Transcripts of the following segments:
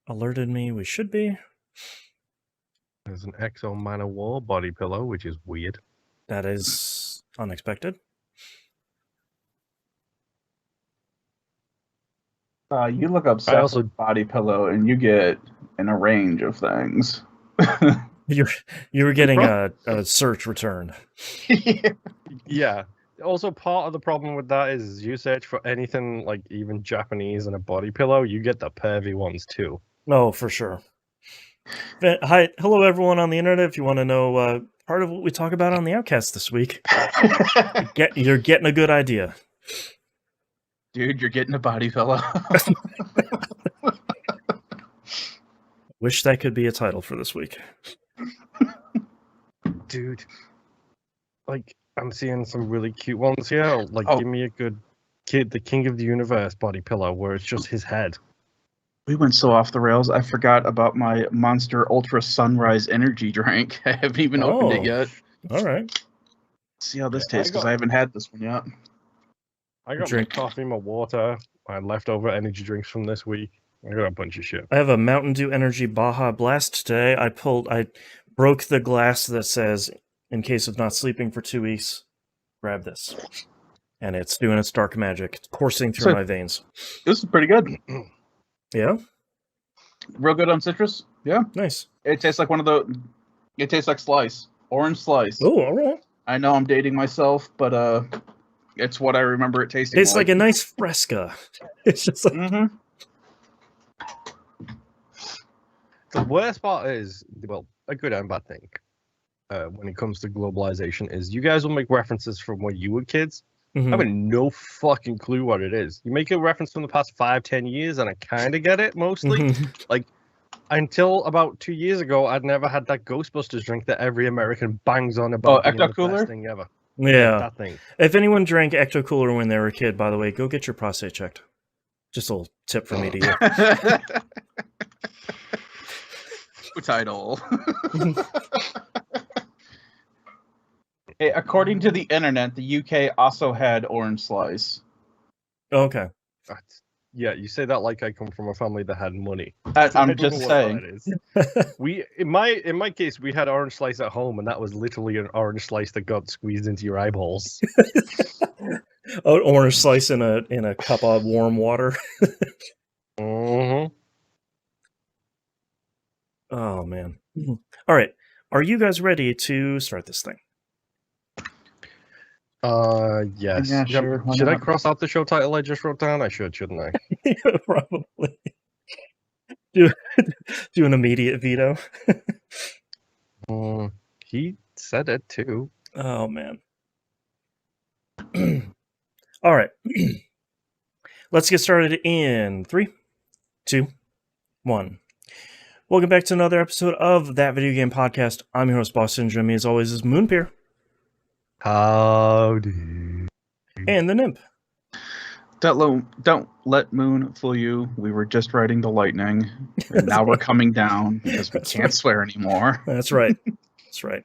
alerted me we should be. There's an Exo Man of War body pillow, which is weird. That is unexpected. You look up body pillow and you get in a range of things. You were getting a search return. Yeah. Also, part of the problem with that is you search for anything like even Japanese and a body pillow, you get the pervy ones too. Oh, for sure. Hello everyone on the internet. If you want to know part of what we talk about on the Outcast this week, you're getting a good idea. Dude, you're getting a body pillow. Wish that could be a title for this week. Dude, like I'm seeing some really cute ones here. Like, give me a good the King of the Universe body pillow where it's just his head. We went so off the rails. I forgot about my Monster Ultra Sunrise energy drink. I haven't even opened it yet. All right. See how this tastes, because I haven't had this one yet. I got my coffee, my water, my leftover energy drinks from this week. I got a bunch of shit. I have a Mountain Dew Energy Baja Blast today. I broke the glass that says, in case of not sleeping for 2 weeks, grab this. And it's doing its dark magic. It's coursing through my veins. This is pretty good. Yeah? Real good on citrus. Yeah. Nice. It tastes like it tastes like slice. Orange slice. Oh, all right. I know I'm dating myself, but it's what I remember it tasting like. It's like a nice Fresca. It's just like... Mm-hmm. The worst part is, well, a good and bad thing when it comes to globalization is you guys will make references from when you were kids. I have no fucking clue what it is. You make a reference from the past 5-10 years, and I kind of get it, mostly. Like, until about 2 years ago, I'd never had that Ghostbusters drink that every American bangs on about being the best thing ever. Yeah. That thing. If anyone drank Ecto Cooler when they were a kid, by the way, go get your prostate checked. Just a little tip from me to you. Title. Hey, according to the internet, the UK also had orange slice. Okay. Yeah, you say that like I come from a family that had money. I'm just saying. In my case, we had orange slice at home, and that was literally an orange slice that got squeezed into your eyeballs. Orange slice in a cup of warm water. Mm-hmm. Oh man. All right. Are you guys ready to start this thing? Yes. Yeah, sure. Should I cross out the show title I just wrote down? I should, shouldn't I? Yeah, probably. Do an immediate veto. He said it too. Oh man. All right. Let's get started in 3, 2, 1. Welcome back to another episode of That Video Game Podcast. I'm your host, Boston. Joining me as always is Moonpeer. Howdy. And the Nymph. Don't let Moon fool you. We were just riding the lightning, and now we're coming down because we can't swear anymore. That's right. That's right.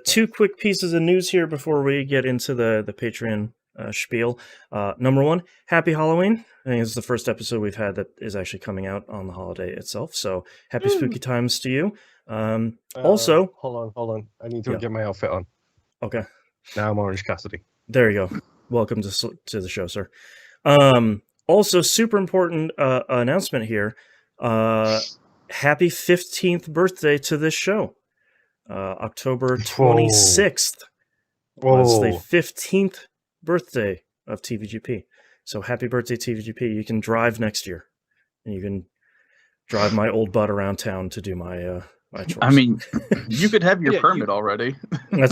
2 quick pieces of news here before we get into the Patreon spiel. Number 1, happy Halloween. I think it's the first episode we've had that is actually coming out on the holiday itself. So happy spooky times to you. Also, hold on. I need to get my outfit on. Okay. Now I'm Orange Cassidy. There you go. Welcome to the show, sir. Also, super important announcement here. Happy 15th birthday to this show. October 26th was the 15th birthday of TVGP. So happy birthday, TVGP. You can drive next year. And you can drive my old butt around town to do my chores. I mean, you could have your permit already. You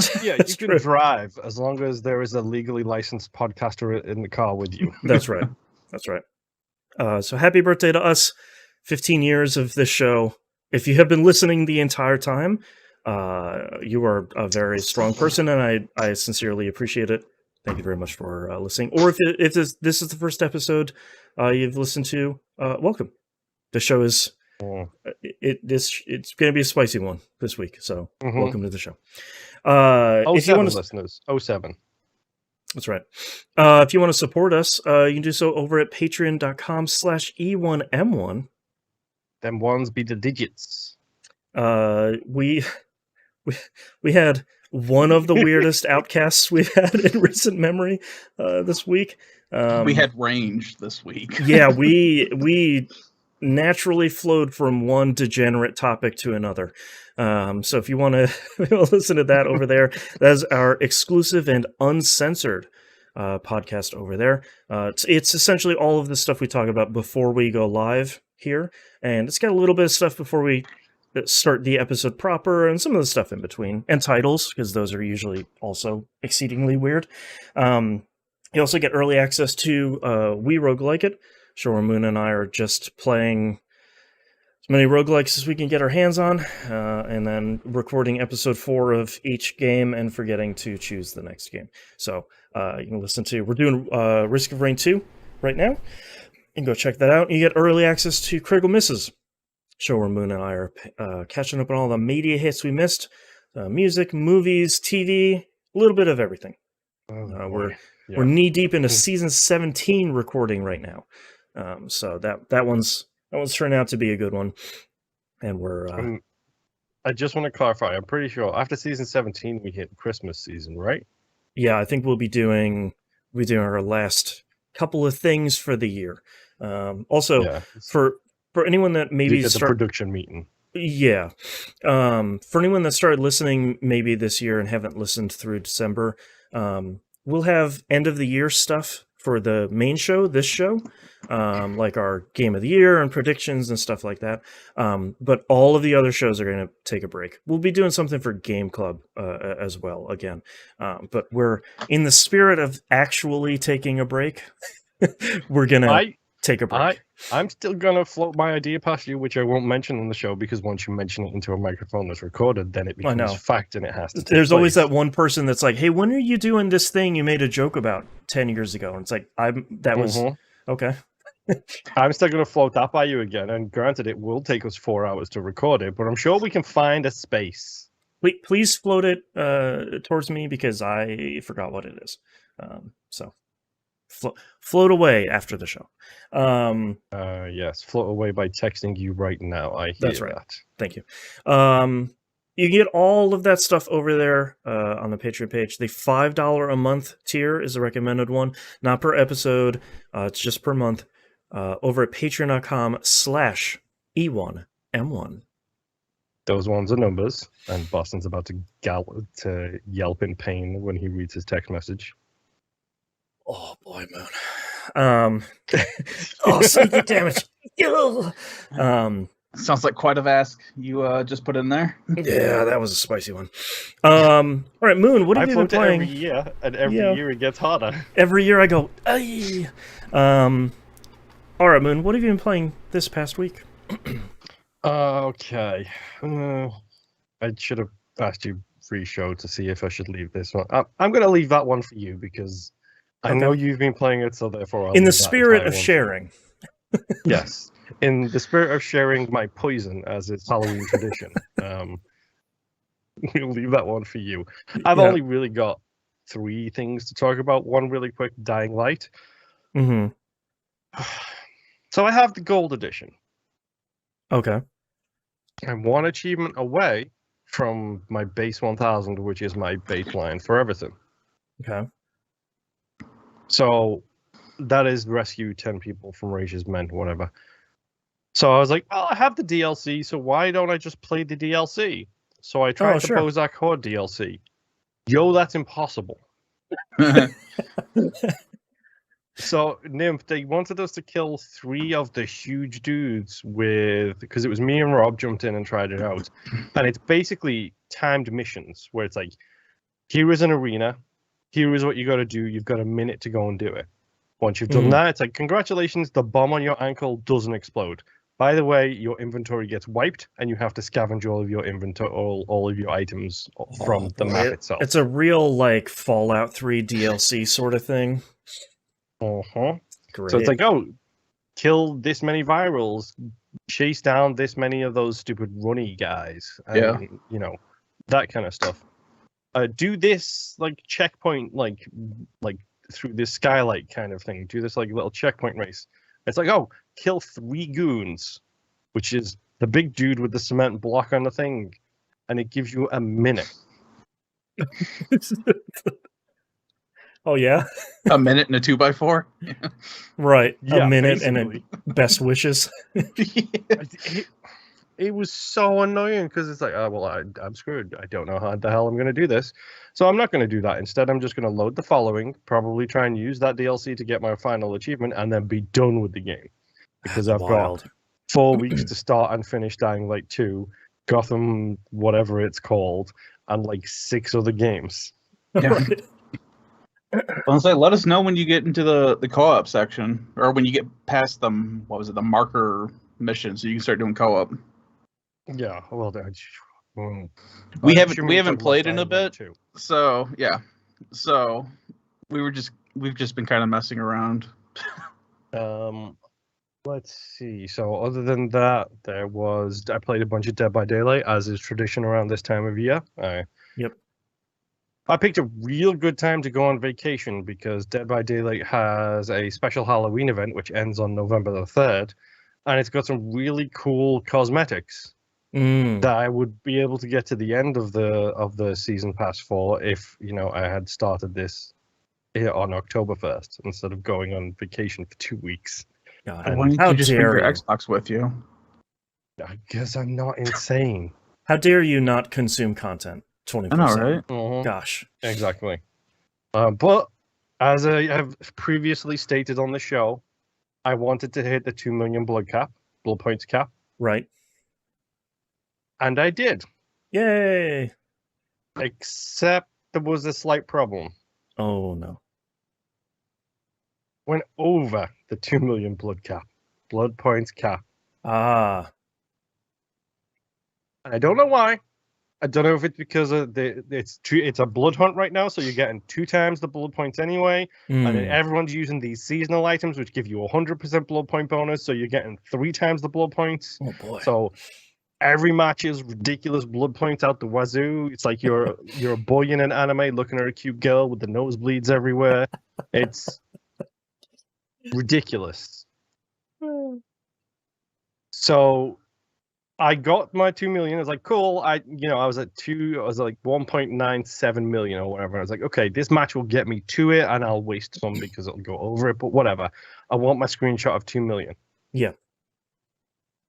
can drive as long as there is a legally licensed podcaster in the car with you. That's right. That's right. So happy birthday to us. 15 years of this show. If you have been listening the entire time, you are a very strong person, and I sincerely appreciate it. Thank you very much for listening. Or if this is the first episode you've listened to, welcome. The show is it's going to be a spicy one this week, so welcome to the show. If you want to listeners, 07. That's right. If you want to support us, you can do so over at patreon.com/E1M1. Them ones be the digits. We had one of the weirdest outcasts we've had in recent memory this week. We had range this week. Yeah, we naturally flowed from one degenerate topic to another. So if you want to listen to that over there, that's our exclusive and uncensored podcast over there. It's essentially all of the stuff we talk about before we go live here, and it's got a little bit of stuff before we start the episode proper, and some of the stuff in between, and titles, because those are usually also exceedingly weird. You also get early access to We Roguelike It. Sure, Moon and I are just playing as many roguelikes as we can get our hands on, and then recording episode 4 of each game and forgetting to choose the next game. So you can listen to, we're doing Risk of Rain 2 right now. You can go check that out. You get early access to Critical Misses. Show where Moon and I are catching up on all the media hits we missed. Music, movies, TV, a little bit of everything. We're knee deep into season 17 recording right now. So that one's turned out to be a good one. And we're I just want to clarify, I'm pretty sure after season 17 we hit Christmas season, right? Yeah, I think we'll be doing our last couple of things for the year. Also for anyone that maybe the production meeting. Yeah. For anyone that started listening maybe this year and haven't listened through December, we'll have end of the year stuff for the main show, this show, like our game of the year and predictions and stuff like that. But all of the other shows are going to take a break. We'll be doing something for Game Club as well again. But we're in the spirit of actually taking a break. We're going to take a break. I'm still going to float my idea past you, which I won't mention on the show, because once you mention it into a microphone that's recorded, then it becomes fact and it has to take There's place. always that one person that's like, hey, when are you doing this thing you made a joke about 10 years ago? And it's like, okay. I'm still going to float that by you again. And granted, it will take us 4 hours to record it, but I'm sure we can find a space. Please float it towards me, because I forgot what it is. So float away after the show. Yes, float away by texting you right now. I hear that's right. that. Thank you. You get all of that stuff over there on the Patreon page. The $5 a month tier is the recommended one, not per episode. It's just per month. Over at patreon.com/E1M1. Those ones are numbers, and Boston's about to yelp in pain when he reads his text message. Oh boy, Moon. Psychic damage. Sounds like quite a ask you just put in there. Yeah, that was a spicy one. All right, Moon, what have you been playing? Every year, and every year it gets harder. Every year I go, ay. All right, Moon, what have you been playing this past week? Okay. I should have asked you pre-show to see if I should leave this one. I'm going to leave that one for you, because I know you've been playing it, so therefore I'll in the spirit of sharing. Yes. In the spirit of sharing my poison, as it's Halloween tradition. We'll leave that one for you. I've only really got 3 things to talk about. One really quick, Dying Light. Mm-hmm. So I have the gold edition. Okay. I'm 1 achievement away from my base 1000, which is my baseline for everything. Okay. So that is rescue 10 people from Rage's Men, whatever. So I was like, well, I have the DLC, so why don't I just play the DLC? So I tried the Bozak Horde DLC. Yo, that's impossible. So, Nymph, they wanted us to kill 3 of the huge dudes because it was me and Rob jumped in and tried it out. And it's basically timed missions where it's like, here is an arena, here is what you got to do, you've got a minute to go and do it. Once you've done that, it's like, congratulations, the bomb on your ankle doesn't explode. By the way, your inventory gets wiped, and you have to scavenge all of your inventory, all of your items from the map itself. It's a real, like, Fallout 3 DLC sort of thing. Great. So it's like, kill this many virals, chase down this many of those stupid runny guys, and, that kind of stuff. Do this like checkpoint, like through this skylight kind of thing. Do this like little checkpoint race. It's like, kill 3 goons which is the big dude with the cement block on the thing, and it gives you a minute. Oh yeah, A minute and a 2x4. right. Yeah, a minute basically. and best wishes. It was so annoying because it's like, oh, well, I'm screwed. I don't know how the hell I'm going to do this. So I'm not going to do that. Instead, I'm just going to load the following, probably try and use that DLC to get my final achievement, and then be done with the game. Because That's I've wild. got 4 weeks to start and finish Dying Light 2, Gotham, whatever it's called, and like 6 other games. Yeah. Right. Well, say, let us know when you get into the co-op section, or when you get past them. What was it? The marker mission, so you can start doing co-op. Yeah, well, We I'm haven't assuming you're talking played about in a Dying Light bit, 2. so yeah. So we've just been kind of messing around. Let's see. So other than that, I played a bunch of Dead by Daylight, as is tradition around this time of year. Yep. I picked a real good time to go on vacation because Dead by Daylight has a special Halloween event which ends on November the 3rd, and it's got some really cool cosmetics that I would be able to get to the end of the season pass for if I had started this here on October 1st instead of going on vacation for 2 weeks. God, Why didn't how you just bring dare your you? Xbox with you? I guess I'm not insane. How dare you not consume content I 24/7? know, right? Mhm. Gosh. Exactly. But as I have previously stated on the show, I wanted to hit the 2 million blood points cap, Right. and I did. Yay. Except there was a slight problem. Oh no. Went over the 2 million blood points cap. Ah. And I don't know why. I don't know if it's because of it's a blood hunt right now, so you're getting 2 times the blood points anyway, and then everyone's using these seasonal items which give you 100% blood point bonus, so you're getting 3 times the blood points. Oh boy. So every match is ridiculous blood points out the wazoo. It's like you're a boy in an anime looking at a cute girl with the nosebleeds everywhere. It's ridiculous. So I got my 2 million. I was like, cool. I was at 1.97 million or whatever. I was like, okay, this match will get me to it, and I'll waste some because it'll go over it. But whatever. I want my screenshot of 2 million. Yeah.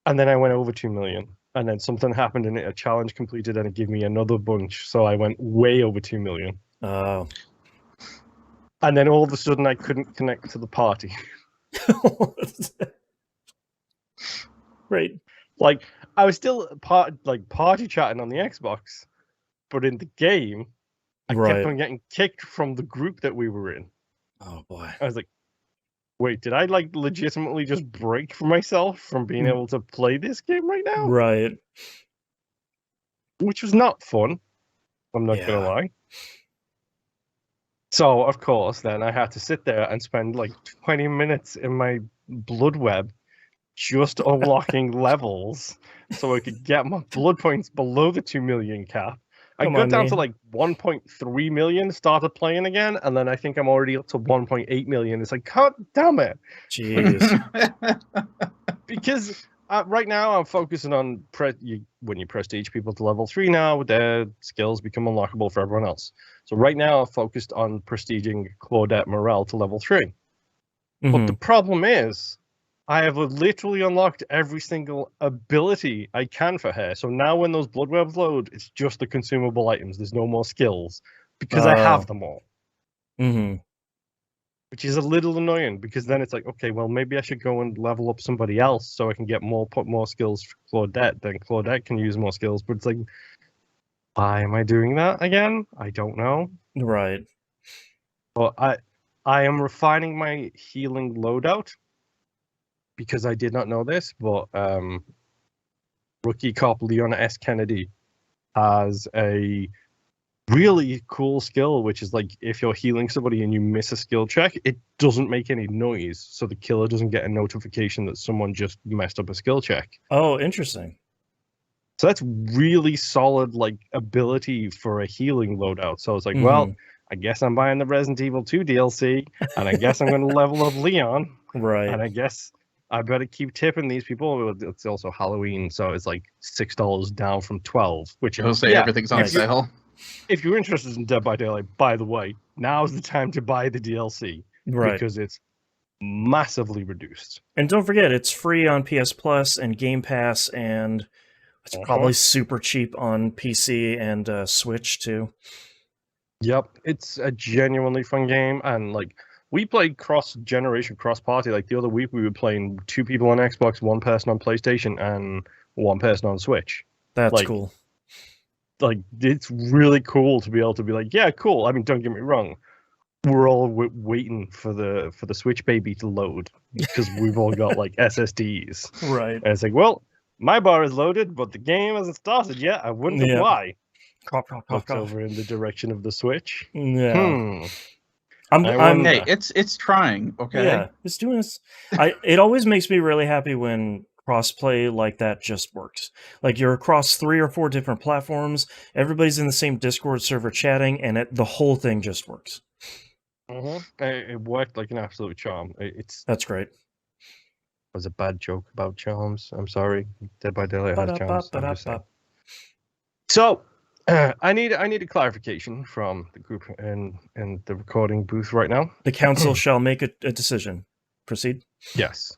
And then I went over 2 million, and then something happened in it. A challenge completed, and it gave me another bunch. So I went way over 2 million. Oh. And then all of a sudden, I couldn't connect to the party. Right. Like, I was still party chatting on the Xbox, but in the game, I kept on getting kicked from the group that we were in. Oh boy. I was like, wait, did I legitimately just break for myself from being able to play this game right now? Right. Which was not fun. I'm not gonna lie. So of course, then I had to sit there and spend 20 minutes in my blood web just unlocking levels so I could get my blood points below the 2 million cap. I got down to 1.3 million, started playing again, and then I think I'm already up to 1.8 million. It's like, God damn it. Jeez. Because right now I'm focusing on when you prestige people to level 3 now, their skills become unlockable for everyone else. So right now I'm focused on prestiging Claudette Morel to level 3. But the problem is, I have literally unlocked every single ability I can for her. So now when those blood webs load, it's just the consumable items. There's no more skills because I have them all. Which is a little annoying because then it's like, okay, well, maybe I should go and level up somebody else so I can get put more skills for Claudette. Then Claudette can use more skills. But it's like, why am I doing that again? I don't know. Right. But I am refining my healing loadout. Because I did not know this, but rookie cop Leona S. Kennedy has a really cool skill, which is if you're healing somebody and you miss a skill check, it doesn't make any noise, so the killer doesn't get a notification that someone just messed up a skill check. Oh, interesting. So that's really solid ability for a healing loadout. So it's like, well, I guess I'm buying the Resident Evil 2 DLC, and I guess I'm going to level up Leon, Right. and I guess I better keep tipping these people. It's also Halloween, so it's like $6 down from 12. Which I'll say everything's on nice. sale. If you're interested in Dead by Daylight, by the way, now's the time to buy the DLC because it's massively reduced. And don't forget, it's free on PS Plus and Game Pass, and it's probably super cheap on PC and Switch too. Yep, it's a genuinely fun game, and like we played cross-generation, cross-party. Like the other week, we were playing 2 people on Xbox, 1 person on PlayStation, and 1 person on Switch. That's cool. Like it's really cool to be able to be like, yeah, cool. I mean, don't get me wrong, we're all waiting for the Switch baby to load because we've all got like SSDs, right? And it's like, well, my bar is loaded, but the game hasn't started yet. I wonder why. Looked over in the direction of the Switch. Yeah. Hey, it's trying. Okay. Yeah, it's doing this. It always makes me really happy when crossplay like that just works. Like you're across 3 or 4 different platforms, everybody's in the same Discord server chatting, and the whole thing just works. It worked like an absolute charm. That's great. It was a bad joke about charms. I'm sorry. Dead by Daylight has charms. So, I need a clarification from the group in the recording booth right now. The council shall make a decision. Proceed. Yes.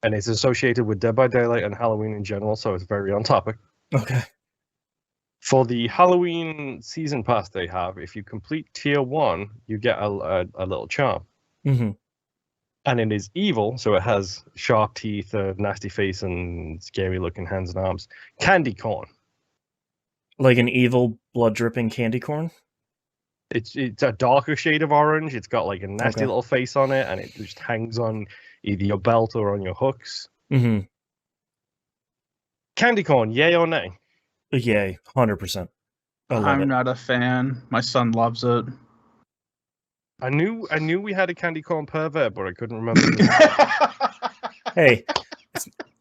And it's associated with Dead by Daylight and Halloween in general, so it's very on topic. Okay. For the Halloween season pass they have, if you complete tier 1, you get a little charm. Mm-hmm. And it is evil, so it has sharp teeth, a nasty face, and scary looking hands and arms. Candy corn. Like an evil blood dripping candy corn? It's a darker shade of orange. It's got like a nasty little face on it, and it just hangs on either your belt or on your hooks. Mm-hmm. Candy corn, yay or nay? Yay, 100%. I'm not a fan. My son loves it. I knew we had a candy corn pervert, but I couldn't remember. Hey,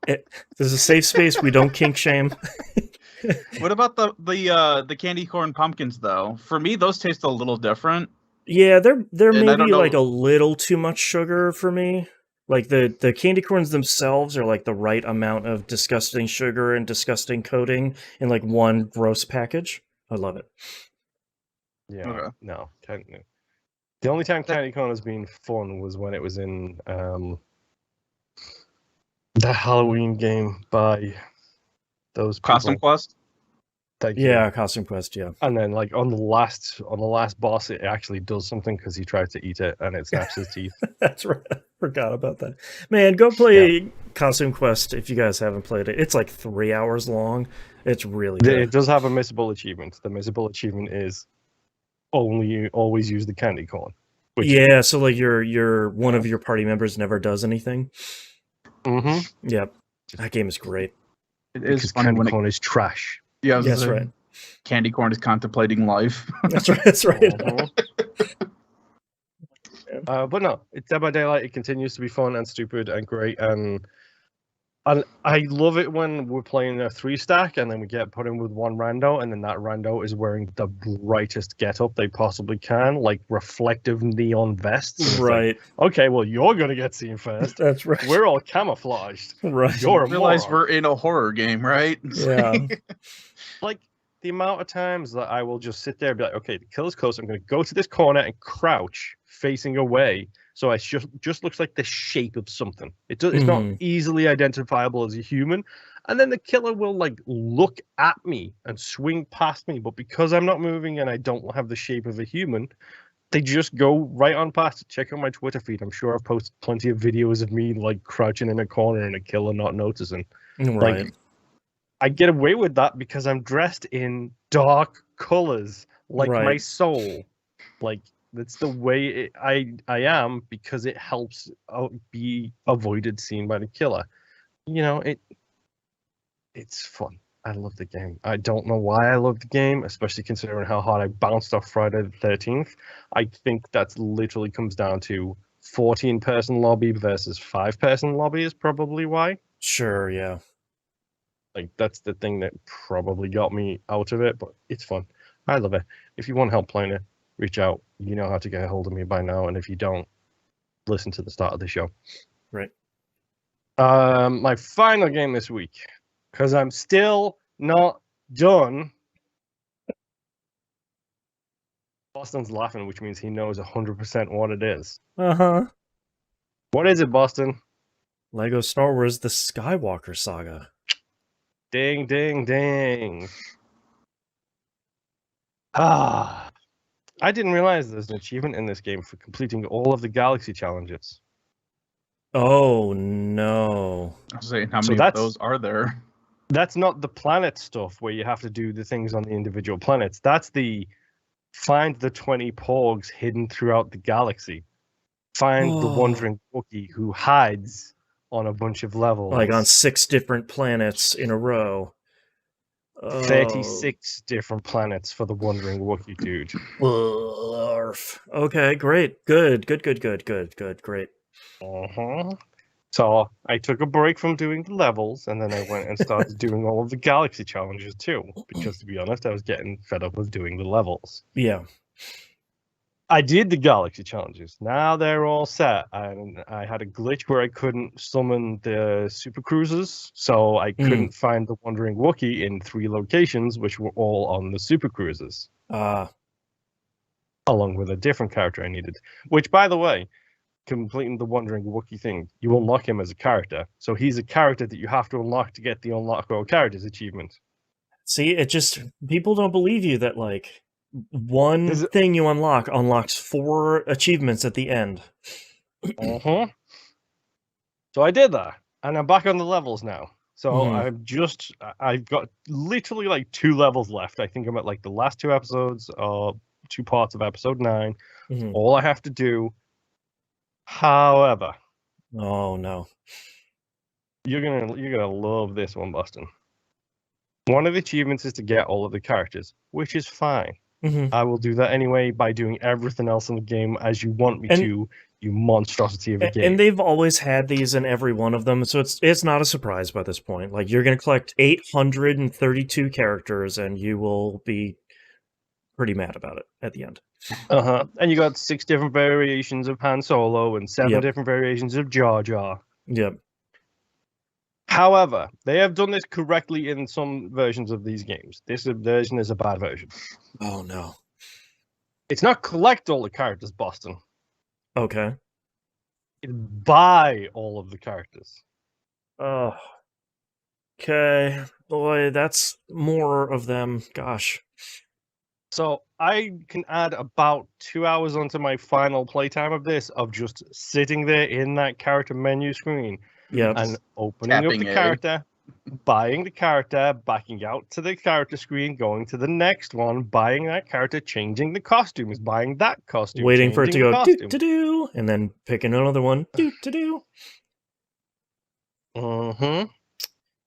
there's a safe space. We don't kink shame. What about the candy corn pumpkins though? For me, those taste a little different. Yeah, they're maybe like a little too much sugar for me. Like the candy corns themselves are like the right amount of disgusting sugar and disgusting coating in like one gross package. I love it. Yeah, okay. No. The only time candy corn has been fun was when it was in the Halloween game by those people. Costume Quest. Yeah, Costume Quest. Yeah, and then like on the last boss, it actually does something because he tried to eat it and it snaps his teeth. That's right. I forgot about that. Man, go play Costume Quest if you guys haven't played it. It's like 3 hours long. It's really good. It does have a missable achievement. The missable achievement is always use the candy corn. Yeah, so like your one of your party members never does anything. Mm-hmm. Yep. That game is great. It is because candy corn is trash. Yeah, that's right. Candy corn is contemplating life. That's right. That's right. But no, it's Dead by Daylight. It continues to be fun and stupid and great, and I love it when we're playing a 3-stack and then we get put in with one rando, and then that rando is wearing the brightest getup they possibly can, like reflective neon vests. Right. Like, okay, well, you're gonna get seen first. That's right. We're all camouflaged. Right. You realize we're in a horror game, right? Yeah. Like the amount of times that I will just sit there and be like, okay, the killer's close. I'm going to go to this corner and crouch facing away. So it just looks like the shape of something. It's not easily identifiable as a human. And then the killer will like look at me and swing past me. But because I'm not moving and I don't have the shape of a human, they just go right on past it. Check out my Twitter feed. I'm sure I've posted plenty of videos of me like crouching in a corner and a killer not noticing. Right. Like, I get away with that because I'm dressed in dark colors, like my soul. Like that's the way I am, because it helps be avoided seen by the killer. You know, it's fun. I love the game. I don't know why I love the game, especially considering how hard I bounced off Friday the 13th. I think that's literally comes down to 14-person lobby versus 5-person lobby is probably why. Sure, yeah. Like, that's the thing that probably got me out of it, but it's fun. I love it. If you want help playing it, reach out. You know how to get a hold of me by now, and if you don't, listen to the start of the show. Right. My final game this week, because I'm still not done. Boston's laughing, which means he knows 100% what it is. Uh-huh. What is it, Boston? Lego Star Wars The Skywalker Saga. Ding, ding, ding. I didn't realize there's an achievement in this game for completing all of the galaxy challenges. Oh, no. I was saying, how So many of that's- those are there? That's not the planet stuff where you have to do the things on the individual planets. That's the find the 20 porgs hidden throughout the galaxy. Find the wandering Wookiee who hides on a bunch of levels. Like on 6 different planets in a row. 36 different planets for the wandering Wookiee dude. Blarf. Okay, great. Good, great. So I took a break from doing the levels, and then I went and started doing all of the galaxy challenges too. Because to be honest, I was getting fed up with doing the levels. Yeah. I did the galaxy challenges. Now they're all set. And I had a glitch where I couldn't summon the super cruisers, so I couldn't find the wandering Wookiee in 3 locations, which were all on the super cruisers. Along with a different character I needed. Which, by the way, completing the wandering Wookiee thing, you unlock him as a character. So he's a character that you have to unlock to get the unlock all characters achievement. See, it just people don't believe you that like one thing you unlocks 4 achievements at the end. So I did that, and I'm back on the levels now. So I've got literally like 2 levels left. I think I'm at like the last 2 episodes or 2 parts of episode 9. All I have to do. However, oh no, you're gonna love this one, Boston. One of the achievements is to get all of the characters, which is fine. I will do that anyway by doing everything else in the game as you want me to. You monstrosity of a game. And they've always had these in every one of them, so it's not a surprise by this point. Like you're gonna collect 832 characters, and you will be pretty mad about it at the end. And you got 6 different variations of Han Solo and 7 different variations of Jar Jar. Yep. However, they have done this correctly in some versions of these games. This version is a bad version. Oh no. It's not collect all the characters, Boston. Okay. It's buy all of the characters. Oh. Okay. Boy, that's more of them. Gosh. So I can add about 2 hours onto my final playtime of this, of just sitting there in that character menu screen and opening up the character, buying the character, backing out to the character screen, going to the next one, buying that character, changing the costumes, buying that costume, waiting for it to go do, and then picking another one do.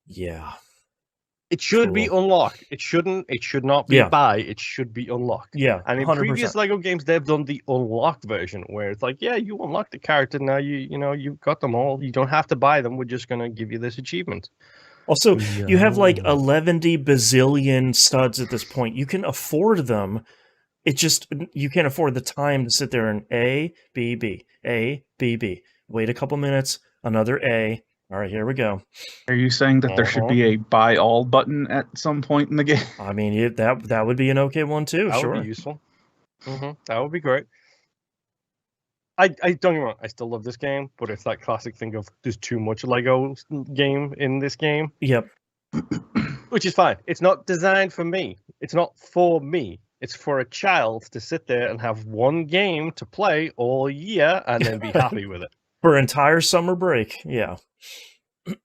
Yeah. It should be unlocked. It should not be buy. It should be unlocked. Yeah, and in 100%. previous Lego games, they've done the unlocked version where it's like, yeah, you unlock the character now. You've got them all. You don't have to buy them. We're just gonna give you this achievement. Also, you have like 11 bazillion studs at this point. You can afford them. It just you can't afford the time to sit there and A B B A B B. Wait a couple minutes. Another A. All right, here we go. Are you saying that there should be a buy all button at some point in the game? I mean, that would be an okay one too. That sure, would be useful. That would be great. I don't get me wrong. I still love this game, but it's that classic thing of there's too much Lego game in this game. Yep. Which is fine. It's not designed for me. It's not for me. It's for a child to sit there and have one game to play all year and then be happy with it. For entire summer break, yeah.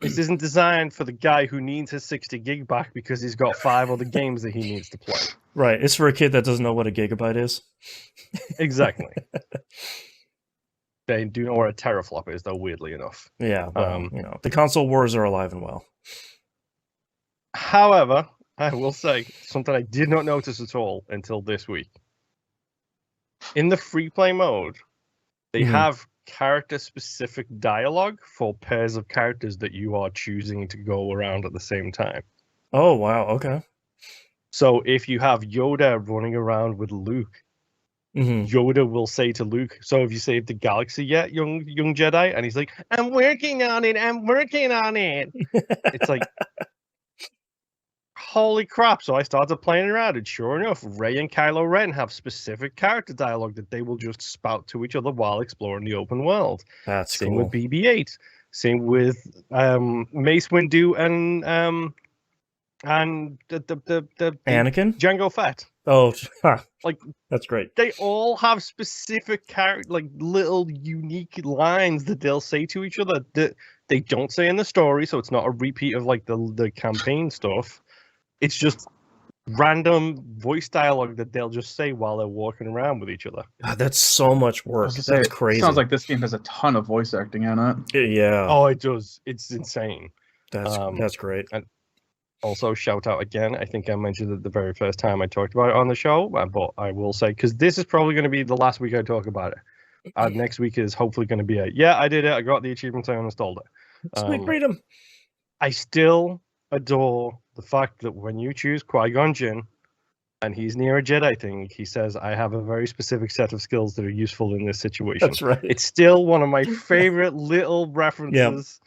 This isn't designed for the guy who needs his 60 gig back because he's got 5 other games that he needs to play. Right, it's for a kid that doesn't know what a gigabyte is. Exactly. They do know what a teraflop is, though, weirdly enough. Yeah, well, the console wars are alive and well. However, I will say something I did not notice at all until this week. In the free play mode, they have character-specific dialogue for pairs of characters that you are choosing to go around at the same time. Oh, wow, okay. So if you have Yoda running around with Luke, Yoda will say to Luke, "So have you saved the galaxy yet, young Jedi?" And he's like, "I'm working on it. I'm working on it." It's like, holy crap! So I started playing around, and sure enough, Rey and Kylo Ren have specific character dialogue that they will just spout to each other while exploring the open world. That's Same cool. with BB-8. Same with Mace Windu and the Anakin? Jango Fett. Oh, like that's great. They all have specific like little unique lines that they'll say to each other that they don't say in the story, so it's not a repeat of like the campaign stuff. It's just random voice dialogue that they'll just say while they're walking around with each other. God, that's so much work. That's crazy. Sounds like this game has a ton of voice acting in it. Yeah. Oh, it does. It's insane. That's great. And also, shout out again. I think I mentioned it the very first time I talked about it on the show, but I will say, because this is probably going to be the last week I talk about it. Next week is hopefully going to be I did it. I got the achievements. I installed it. Sweet freedom. I still adore the fact that when you choose Qui-Gon Jinn and he's near a Jedi thing, he says, "I have a very specific set of skills that are useful in this situation." That's right. It's still one of my favorite little references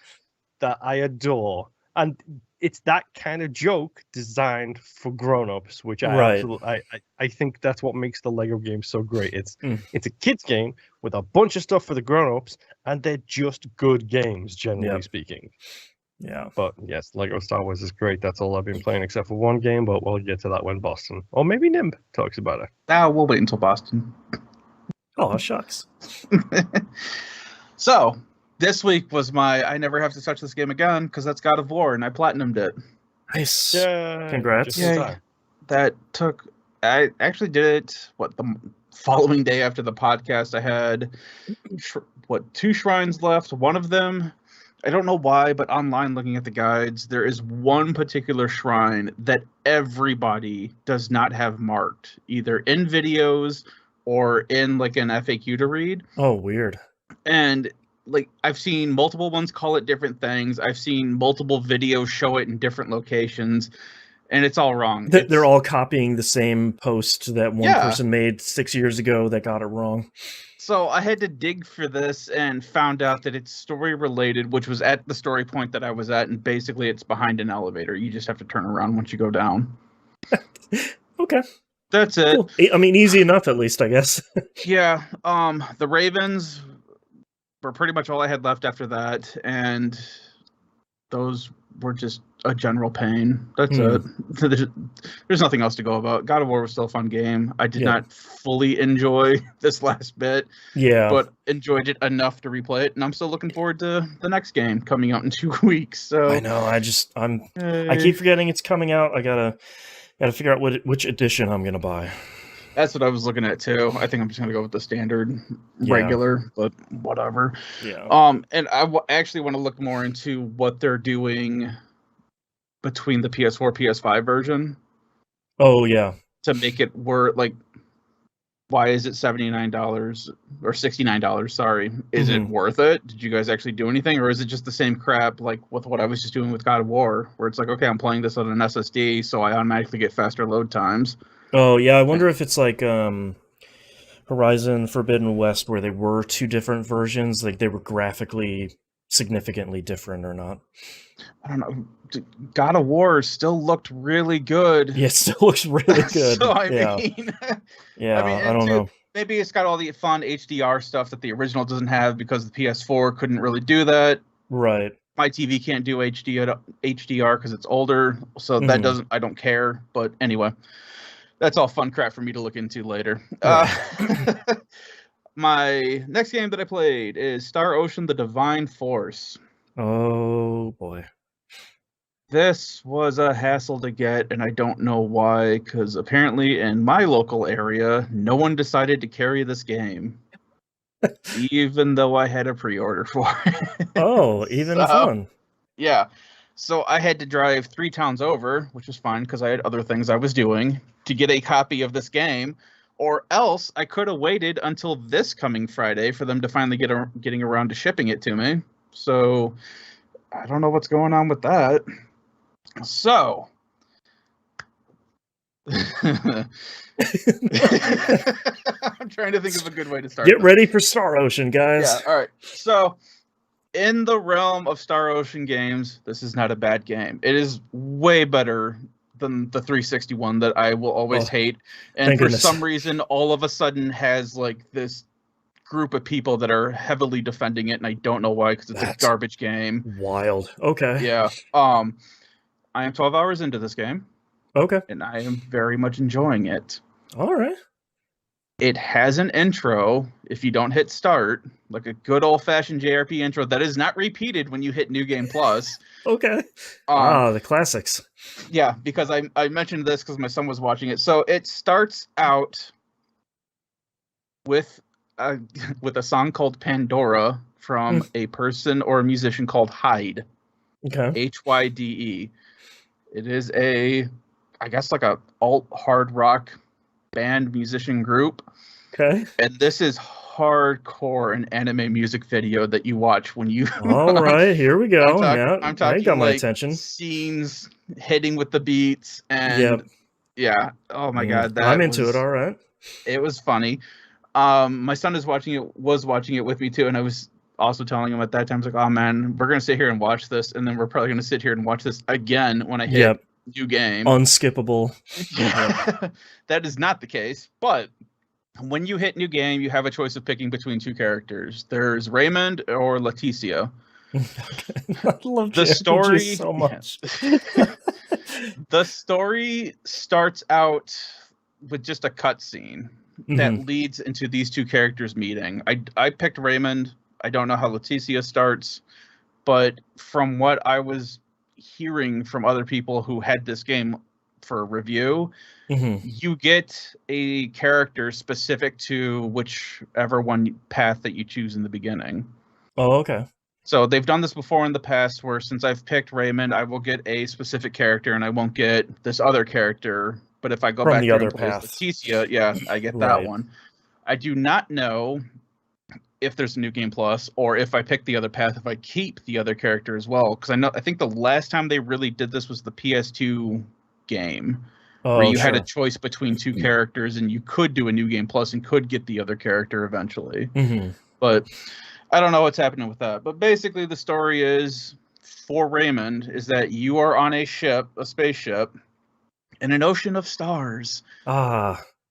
that I adore. And it's that kind of joke designed for grown-ups, which I think that's what makes the Lego game so great. It's a kids game with a bunch of stuff for the grown-ups, and they're just good games, generally speaking. Yeah. But yes, Lego Star Wars is great. That's all I've been playing except for one game, but we'll get to that when Boston, or maybe Nimb, talks about it. We'll wait until Boston. Oh, shucks. So, this week was I never have to touch this game again, because that's God of War, and I platinumed it. Nice. Yeah. Congrats. That took... I actually did it, the following day after the podcast. I had, 2 shrines left. One of them... I don't know why, but online looking at the guides, there is one particular shrine that everybody does not have marked, either in videos or in like an FAQ to read. Oh, weird. And like I've seen multiple ones call it different things. I've seen multiple videos show it in different locations, and it's all wrong. They're all copying the same post that one person made 6 years ago that got it wrong. So I had to dig for this and found out that it's story related, which was at the story point that I was at, and basically it's behind an elevator. You just have to turn around once you go down. Okay. That's it. Cool. I mean, easy enough, at least, I guess. Yeah. The Ravens were pretty much all I had left after that, and those were just a general pain. That's it. There's nothing else to go about. God of War was still a fun game. I did not fully enjoy this last bit, but enjoyed it enough to replay it, and I'm still looking forward to the next game coming out in 2 weeks. So I know. I keep forgetting it's coming out. I gotta figure out which edition I'm gonna buy. That's what I was looking at too. I think I'm just gonna go with the standard, regular, but whatever. Yeah. And I actually want to look more into what they're doing between the PS4, PS5 version. Oh yeah. To make it worth, like, why is it $79 or $69? Sorry, is it worth it? Did you guys actually do anything, or is it just the same crap like with what I was just doing with God of War, where it's like, okay, I'm playing this on an SSD, so I automatically get faster load times. Oh yeah, I wonder if it's like Horizon Forbidden West, where they were 2 different versions, like they were graphically significantly different or not. I don't know. God of War still looked really good. Yeah, it still looks really good. So I mean, I don't know. Maybe it's got all the fun HDR stuff that the original doesn't have because the PS4 couldn't really do that. Right. My TV can't do HDR because it's older, so that doesn't. I don't care. But anyway, that's all fun crap for me to look into later. Right. My next game that I played is Star Ocean: The Divine Force. Oh boy. This was a hassle to get, and I don't know why, because apparently in my local area, no one decided to carry this game. Even though I had a pre-order for it. Oh, even fun. Yeah. So I had to drive 3 towns over, which was fine because I had other things I was doing, to get a copy of this game. Or else I could have waited until this coming Friday for them to finally getting around to shipping it to me. So I don't know what's going on with that. So I'm trying to think of a good way to start. Get ready for Star Ocean, guys. Yeah, all right. So, in the realm of Star Ocean games, this is not a bad game. It is way better than the 361 that I will always hate. And for some reason, all of a sudden has like this group of people that are heavily defending it, and I don't know why, because it's a garbage game. Wild. Okay. Yeah. I am 12 hours into this game. Okay. And I am very much enjoying it. All right. It has an intro, if you don't hit start, like a good old-fashioned JRP intro that is not repeated when you hit New Game Plus. Okay. The classics. Yeah, because I mentioned this because my son was watching it. So it starts out with a song called Pandora from a person or a musician called Hyde. Okay. HYDE. It is I guess like a alt hard rock band musician group. Okay. And this is hardcore an anime music video that you watch when you all right, here we go. I'm talking I got my like attention. Scenes hitting with the beats and yeah. Oh my god, I'm into it. All right. It was funny. My son was watching it with me too, and I was also telling him at that time, I was like, oh man, we're gonna sit here and watch this, and then we're probably gonna sit here and watch this again when I hit new game. Unskippable. That is not the case, but when you hit new game, you have a choice of picking between two characters. There's Raymond or Leticia. I love the story so much. The story starts out with just a cutscene that leads into these two characters meeting. I picked Raymond. I don't know how Leticia starts, but from what I was hearing from other people who had this game for a review, you get a character specific to whichever one path that you choose in the beginning. Oh, okay. So they've done this before in the past where since I've picked Raymond, I will get a specific character and I won't get this other character. But if I go back to Leticia, I get that one. I do not know if there's a new game plus or if I pick the other path, if I keep the other character as well. Because I think the last time they really did this was the PS2 game. Where you had a choice between two characters and you could do a new game plus and could get the other character eventually. But I don't know what's happening with that. But basically the story is for Raymond is that you are on a spaceship in an ocean of stars.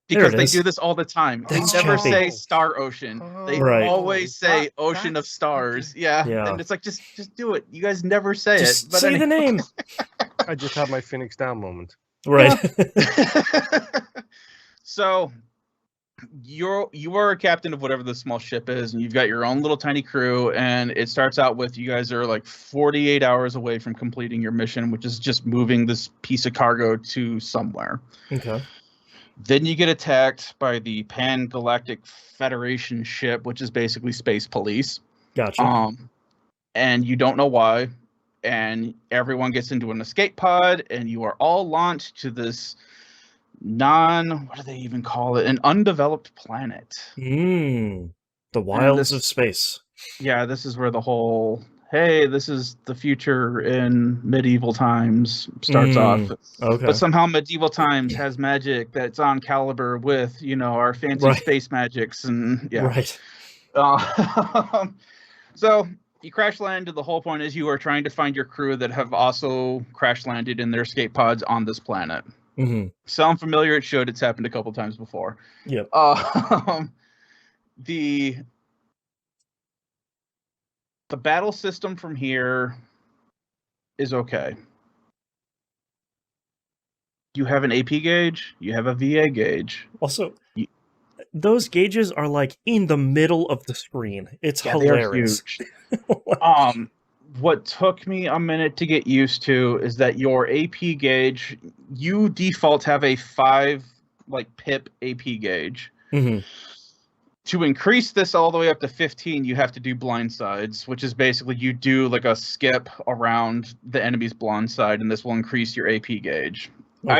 Because they do this all the time. They never say Star Ocean. They always say Ocean of Stars. Yeah. And it's like, just do it. You guys never say it. But say the name. I just had my Phoenix Down moment. Right. So you are a captain of whatever the small ship is, and you've got your own little tiny crew, and it starts out with you guys are like 48 hours away from completing your mission, which is just moving this piece of cargo to somewhere. Okay. Then you get attacked by the Pan-Galactic Federation ship, which is basically space police. Gotcha. And you don't know why. And everyone gets into an escape pod, and you are all launched to this what do they even call it? An undeveloped planet. The wilds of space. Yeah, this is where the whole, hey, this is the future in medieval times starts off. Okay. But somehow medieval times has magic that's on caliber with, our fancy space magics. And Right. So you crash land. The whole point is you are trying to find your crew that have also crash landed in their escape pods on this planet. Sound familiar? It should. It's happened a couple times before. Yep. The battle system from here is okay. You have an AP gauge. You have a VA gauge. Also, those gauges are like in the middle of the screen. It's hilarious. They're huge. What took me a minute to get used to is that your AP gauge, you default have a 5 pip AP gauge. To increase this all the way up to 15, you have to do blind sides, which is basically you do like a skip around the enemy's blind side, and this will increase your AP gauge. Okay.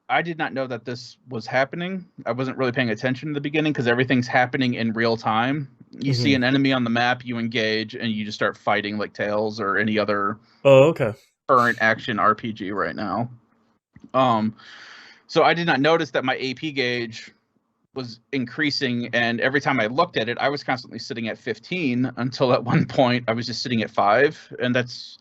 I did not know that this was happening. I wasn't really paying attention in the beginning because everything's happening in real time. You see an enemy on the map, you engage, and you just start fighting like Tales or any other current action RPG right now. So I did not notice that my AP gauge was increasing, and every time I looked at it, I was constantly sitting at 15 until at one point I was just sitting at 5, and that's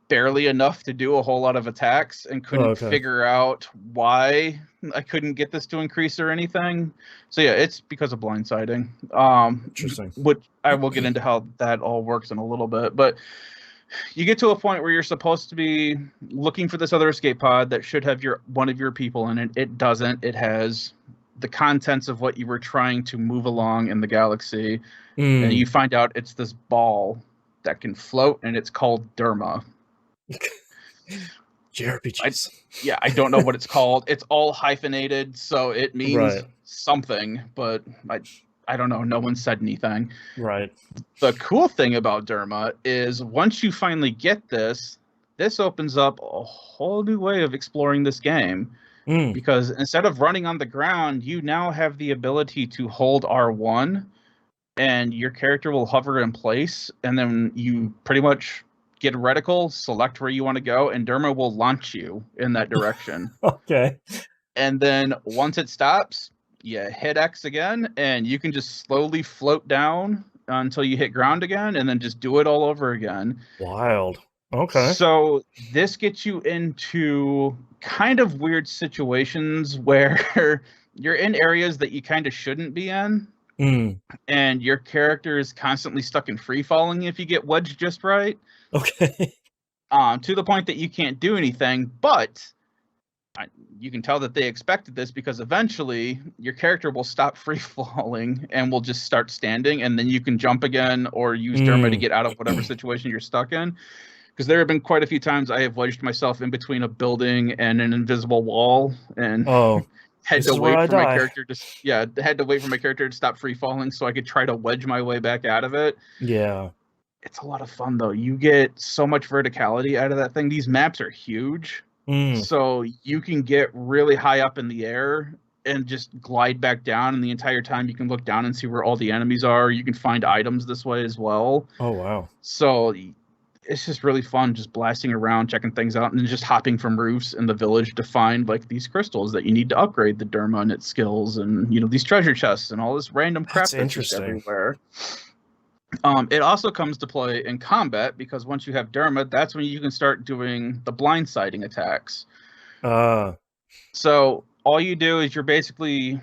barely enough to do a whole lot of attacks, and couldn't figure out why I couldn't get this to increase or anything. So yeah, it's because of blindsiding. Interesting. Which I will get into how that all works in a little bit, but you get to a point where you're supposed to be looking for this other escape pod that should have one of your people in it. It doesn't. It has the contents of what you were trying to move along in the galaxy, and you find out it's this ball that can float, and it's called Derma. JRPGs. I don't know what it's called. It's all hyphenated, so it means something, but I don't know. No one said anything. Right. The cool thing about Derma is once you finally get this opens up a whole new way of exploring this game. Because instead of running on the ground, you now have the ability to hold R1, and your character will hover in place, and then you pretty much get a reticle, select where you want to go, and Derma will launch you in that direction. Okay. And then once it stops, you hit X again, and you can just slowly float down until you hit ground again, and then just do it all over again. Wild. Okay. So this gets you into kind of weird situations where you're in areas that you kind of shouldn't be in. And your character is constantly stuck in free falling if you get wedged just right. Okay. To the point that you can't do anything, but you can tell that they expected this, because eventually your character will stop free falling and will just start standing, and then you can jump again or use Derma to get out of whatever situation you're stuck in. Because there have been quite a few times I have wedged myself in between a building and an invisible wall, and had to wait for my character to stop free falling so I could try to wedge my way back out of it. Yeah. It's a lot of fun though. You get so much verticality out of that thing. These maps are huge. So you can get really high up in the air and just glide back down, and the entire time you can look down and see where all the enemies are. You can find items this way as well. Oh wow. So it's just really fun just blasting around, checking things out, and then just hopping from roofs in the village to find like these crystals that you need to upgrade the Derma and its skills, and these treasure chests and all this random crap that's just everywhere. It also comes to play in combat, because once you have Derma, that's when you can start doing the blindsiding attacks. So all you do is you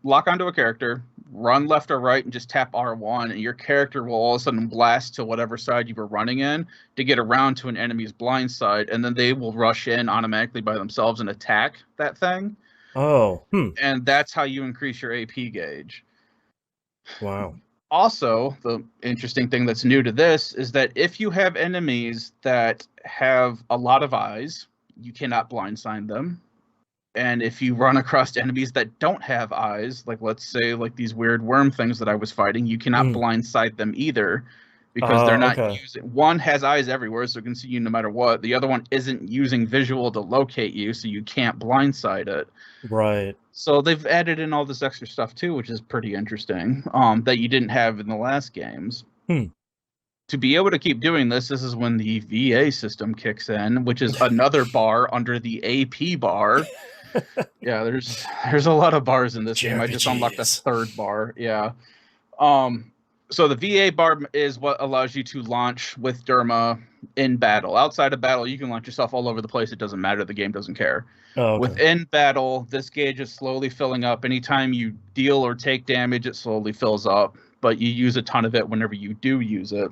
lock onto a character, run left or right, and just tap R1, and your character will all of a sudden blast to whatever side you were running in to get around to an enemy's blind side, and then they will rush in automatically by themselves and attack that thing. And that's how you increase your AP gauge. Wow. Also, the interesting thing that's new to this is that if you have enemies that have a lot of eyes, you cannot blindside them. And if you run across enemies that don't have eyes, like let's say like these weird worm things that I was fighting, you cannot blindside them either, because they're not using. One has eyes everywhere, so it can see you no matter what. The other one isn't using visual to locate you, so you can't blindside it. Right. So they've added in all this extra stuff too, which is pretty interesting, that you didn't have in the last games. To be able to keep doing this is when the VA system kicks in, which is another bar under the AP bar. Yeah, there's a lot of bars in this game. I just unlocked the third bar. Yeah. So the VA bar is what allows you to launch with Derma in battle. Outside of battle, you can launch yourself all over the place. It doesn't matter. The game doesn't care. Within battle, this gauge is slowly filling up. Anytime you deal or take damage, it slowly fills up, but you use a ton of it whenever you do use it.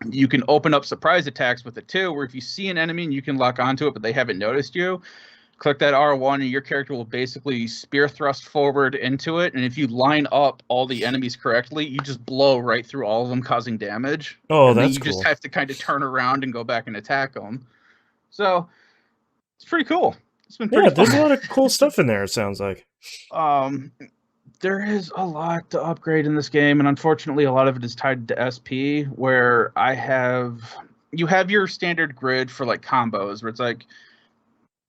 You can open up surprise attacks with it too, where if you see an enemy and you can lock onto it, but they haven't noticed you, click that R1 and your character will basically spear thrust forward into it. And if you line up all the enemies correctly, you just blow right through all of them, causing damage. Oh, and that's then cool. You just have to kind of turn around and go back and attack them. So it's pretty cool. It's been pretty fun. There's a lot of cool stuff in there, it sounds like. There is a lot to upgrade in this game, and unfortunately a lot of it is tied to SP, where you have your standard grid for like combos, where it's like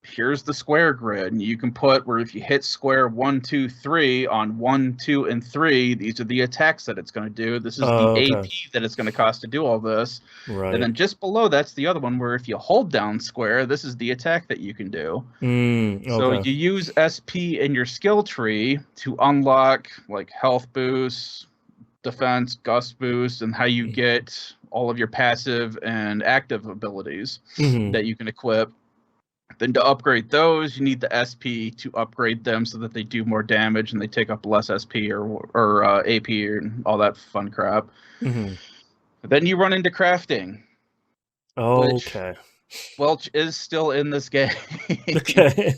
here's the square grid, and you can put where if you hit square 1, 2, 3 on 1, 2, and 3, these are the attacks that it's going to do. This is the AP that it's going to cost to do all this. Right. And then just below that's the other one where if you hold down square, this is the attack that you can do. So you use SP in your skill tree to unlock like health boosts, defense, gust boost, and how you get all of your passive and active abilities that you can equip. Then to upgrade those, you need the SP to upgrade them so that they do more damage and they take up less SP or AP and all that fun crap. Then you run into crafting. Okay. Welch is still in this game. Okay.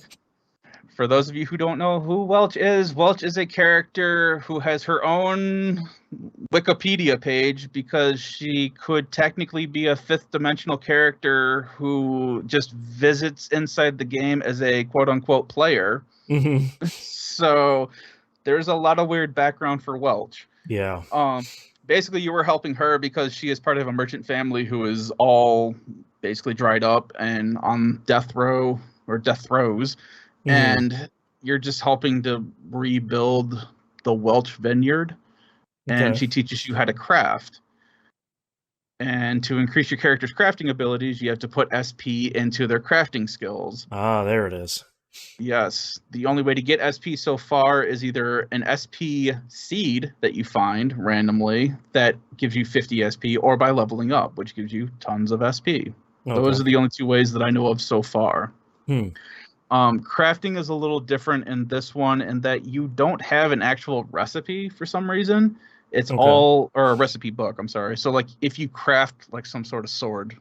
For those of you who don't know who Welch is a character who has her own Wikipedia page because she could technically be a fifth dimensional character who just visits inside the game as a quote-unquote player. So there's a lot of weird background for Welch. Yeah. Basically, you were helping her because she is part of a merchant family who is all basically dried up and on death row or death throes. And you're just helping to rebuild the Welch vineyard. And she teaches you how to craft. And to increase your character's crafting abilities, you have to put SP into their crafting skills. Ah, there it is. Yes. The only way to get SP so far is either an SP seed that you find randomly that gives you 50 SP, or by leveling up, which gives you tons of SP. Those are the only two ways that I know of so far. Crafting is a little different in this one in that you don't have an actual recipe for some reason. It's all, or a recipe book, I'm sorry. So like if you craft like some sort of sword,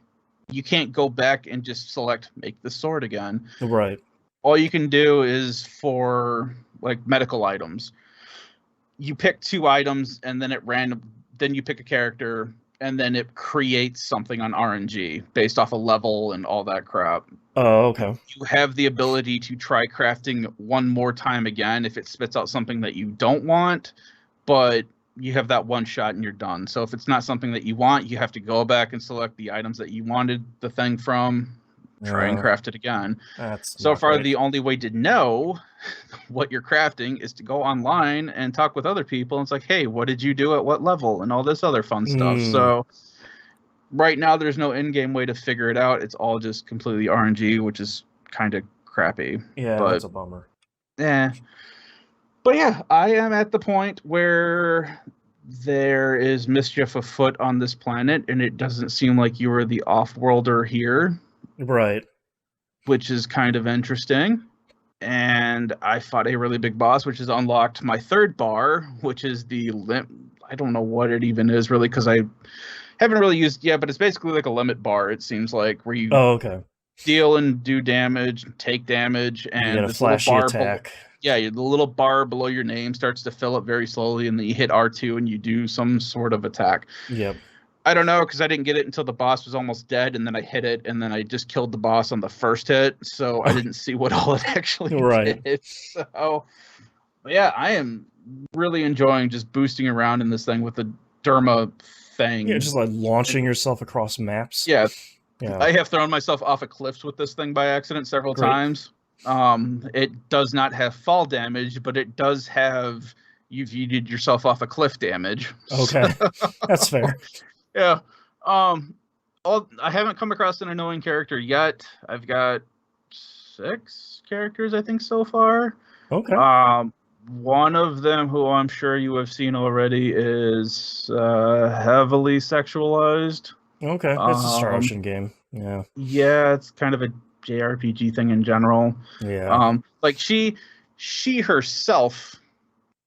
you can't go back and just select make the sword again. Right. All you can do is for like medical items. You pick 2 items and then then you pick a character and then it creates something on RNG based off a level and all that crap. Oh, okay. You have the ability to try crafting one more time again if it spits out something that you don't want, but you have that one shot and you're done. So if it's not something that you want, you have to go back and select the items that you wanted the thing from, try and craft it again. So far, the only way to know what you're crafting is to go online and talk with other people. And it's like, hey, what did you do at what level? And all this other fun stuff. So right now, there's no in-game way to figure it out. It's all just completely RNG, which is kind of crappy. Yeah, but, that's a bummer. Yeah. But yeah, I am at the point where there is mischief afoot on this planet, and it doesn't seem like you are the off-worlder here. Right. Which is kind of interesting. And I fought a really big boss, which has unlocked my 3rd bar, which is the I don't know what it even is really, because I haven't really used it yet, but it's basically like a limit bar, it seems like, where you deal and do damage, take damage, and you get a flashy attack. The little bar below your name starts to fill up very slowly, and then you hit R2 and you do some sort of attack. Yep. I don't know, because I didn't get it until the boss was almost dead, and then I hit it, and then I just killed the boss on the first hit, so I didn't see what all it actually did. So, yeah, I am really enjoying just boosting around in this thing with the Derma thing. Yeah, just like launching yourself across maps. Yeah. I have thrown myself off of cliffs with this thing by accident several times. It does not have fall damage, but it does have you've yeeted yourself off a cliff damage. Okay, that's fair. Yeah. I haven't come across an annoying character yet. I've got 6 characters, I think, so far. Okay. One of them, who I'm sure you have seen already, is heavily sexualized. Okay, it's a Star Ocean game. Yeah. Yeah, it's kind of a JRPG thing in general. Yeah. Like she herself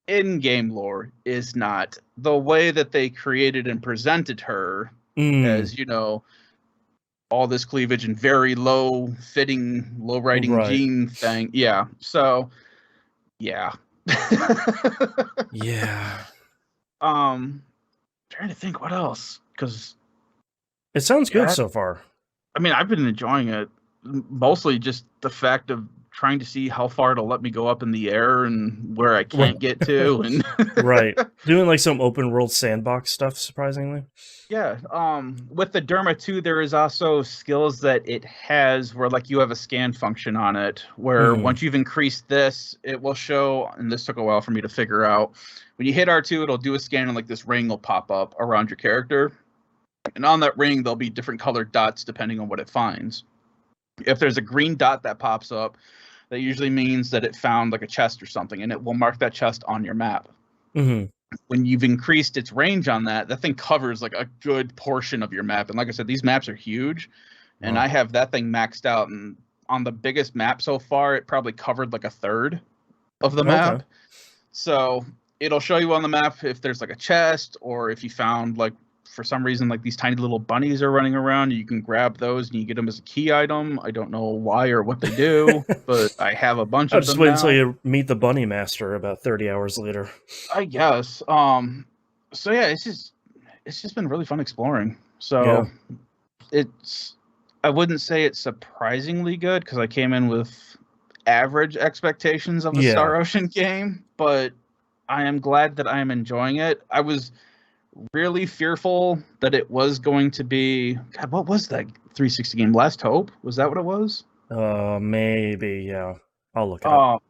in-game lore is not. The way that they created and presented her as, all this cleavage and very low-fitting, low-riding jean thing. Yeah, so, yeah. Yeah. Trying to think what else, because... It sounds good so far. I mean, I've been enjoying it. Mostly just the fact of trying to see how far it'll let me go up in the air and where I can't get to, and right, doing like some open world sandbox stuff. Surprisingly, yeah. With the Derma 2, there is also skills that it has where like you have a scan function on it, where once you've increased this, it will show. And this took a while for me to figure out. When you hit R2, it'll do a scan, and like this ring will pop up around your character, and on that ring there'll be different colored dots depending on what it finds. If there's a green dot that pops up, that usually means that it found like a chest or something, and it will mark that chest on your map. When you've increased its range on that, that thing covers like a good portion of your map. And like I said, these maps are huge, and I have that thing maxed out. And on the biggest map so far, it probably covered like a third of the map. So it'll show you on the map if there's like a chest, or if you found like, for some reason, like these tiny little bunnies are running around. You can grab those and you get them as a key item. I don't know why or what they do, but I have a bunch I'll of just them wait now. until you meet the bunny master about 30 hours later. I guess. So yeah, it's just been really fun exploring. So I wouldn't say it's surprisingly good, because I came in with average expectations of a Star Ocean game, but I am glad that I am enjoying it. I was really fearful that it was going to be, God, what was that 360 game? Last Hope? Was that what it was? Maybe, yeah. I'll look it up.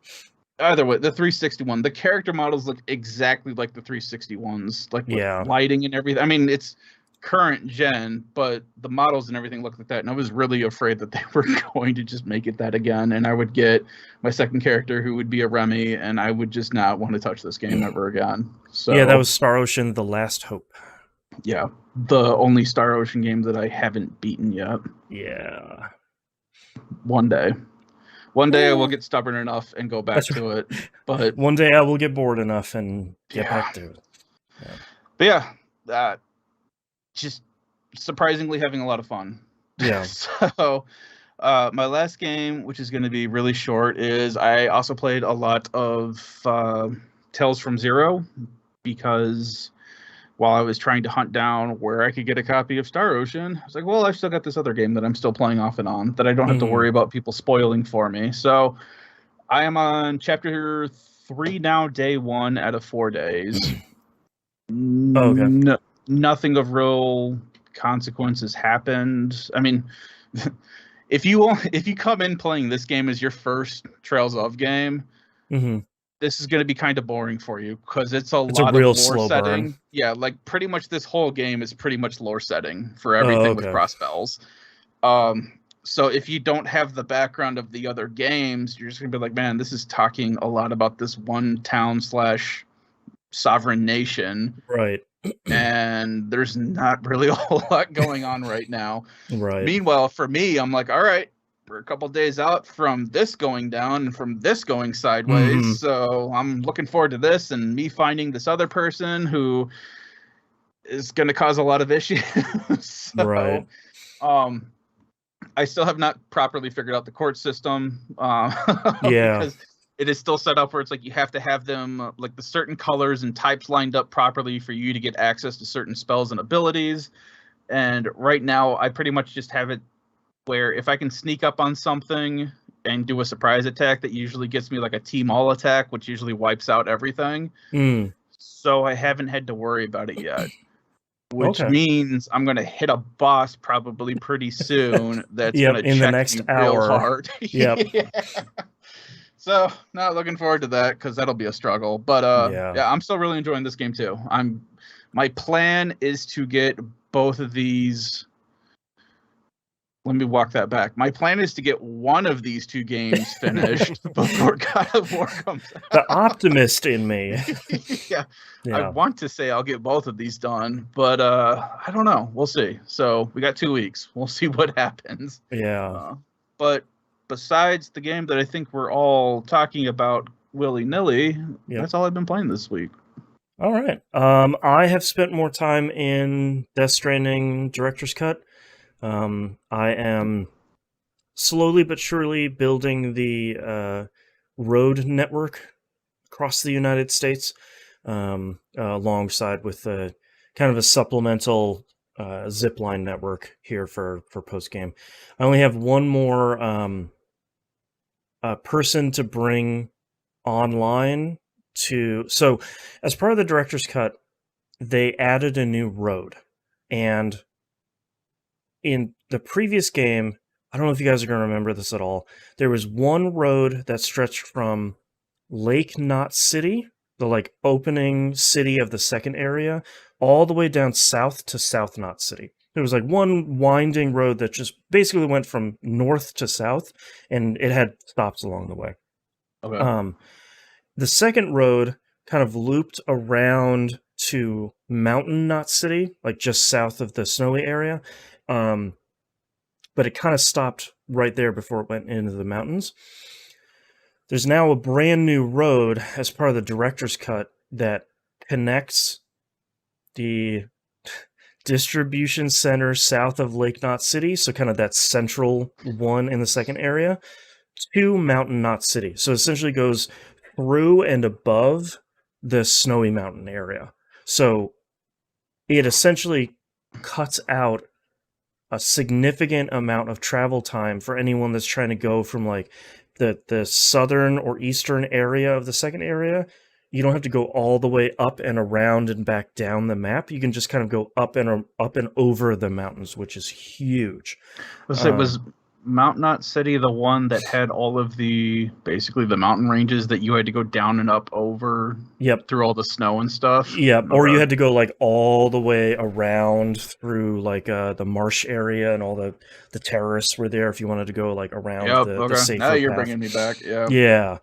Either way, the 360 one, the character models look exactly like the 360 ones, like with lighting and everything. I mean, it's current gen, but the models and everything look like that. And I was really afraid that they were going to just make it that again, and I would get my second character, who would be a Remy, and I would just not want to touch this game ever again. So yeah, that was Star Ocean: The Last Hope. Yeah, the only Star Ocean game that I haven't beaten yet. Yeah. One day I will get stubborn enough and go back to it. But one day I will get bored enough and get back to it. Yeah. But yeah, just surprisingly having a lot of fun. Yeah. So my last game, which is going to be really short, is I also played a lot of Tales from Zero, because while I was trying to hunt down where I could get a copy of Star Ocean, I was like, well, I've still got this other game that I'm still playing off and on that I don't have to worry about people spoiling for me. So I am on chapter 3 now, day 1 out of 4 days. Okay. Nothing of real consequences happened. I mean, if you come in playing this game as your first Trails of game, this is going to be kind of boring for you, because it's a lot real of lore slow setting. burn. Yeah, like pretty much this whole game is pretty much lore setting for everything with cross spells. So if you don't have the background of the other games, you're just going to be like, man, this is talking a lot about this one town / sovereign nation. Right. And there's not really a whole lot going on right now. Right. Meanwhile, for me, I'm like, all right, we're a couple days out from this going down and from this going sideways. So I'm looking forward to this, and me finding this other person who is going to cause a lot of issues. So, right. I still have not properly figured out the court system. Yeah. Because it is still set up where it's like you have to have them like the certain colors and types lined up properly for you to get access to certain spells and abilities. And right now, I pretty much just have it where if I can sneak up on something and do a surprise attack, that usually gets me like a team all attack, which usually wipes out everything. So I haven't had to worry about it yet. Which means I'm going to hit a boss probably pretty soon. That's going to check the next me hour. Real hard. Yep. Yeah. So not looking forward to that, because that'll be a struggle. But yeah, I'm still really enjoying this game too. My plan is to get both of these. Let me walk that back. My plan is to get one of these 2 games finished before God of War comes out. The optimist in me. Yeah. I want to say I'll get both of these done, but I don't know. We'll see. So we got 2 weeks. We'll see what happens. Yeah. But besides the game that I think we're all talking about willy-nilly, that's all I've been playing this week. All right. I have spent more time in Death Stranding Director's Cut. I am slowly but surely building the road network across the United States, alongside with kind of a supplemental zipline network here for post game. I only have one more person to bring online so as part of the director's cut, they added a new road. And in the previous game, I don't know if you guys are going to remember this at all, there was one road that stretched from Lake Knot City, the like opening city of the second area, all the way down south to South Knot City. There was like one winding road that just basically went from north to south, and it had stops along the way. Okay. The second road kind of looped around to Mountain Knot City, like just south of the snowy area. But it kind of stopped right there before it went into the mountains. There's now a brand new road as part of the director's cut that connects the distribution center south of Lake Knot City, so kind of that central one in the second area, to Mountain Knot City. So essentially goes through and above the Snowy Mountain area. So it essentially cuts out a significant amount of travel time for anyone that's trying to go from like the southern or eastern area of the second area. You don't have to go all the way up and around and back down the map. You can just kind of go up and over the mountains, which is huge. Was Mount Knot City the one that had all of basically the mountain ranges that you had to go down and up over? Yep. Through all the snow and stuff? Yep. Okay. Or you had to go like all the way around through like the marsh area, and all the terrorists were there if you wanted to go like around the safer now you're path. bringing me back. Yeah. Yeah.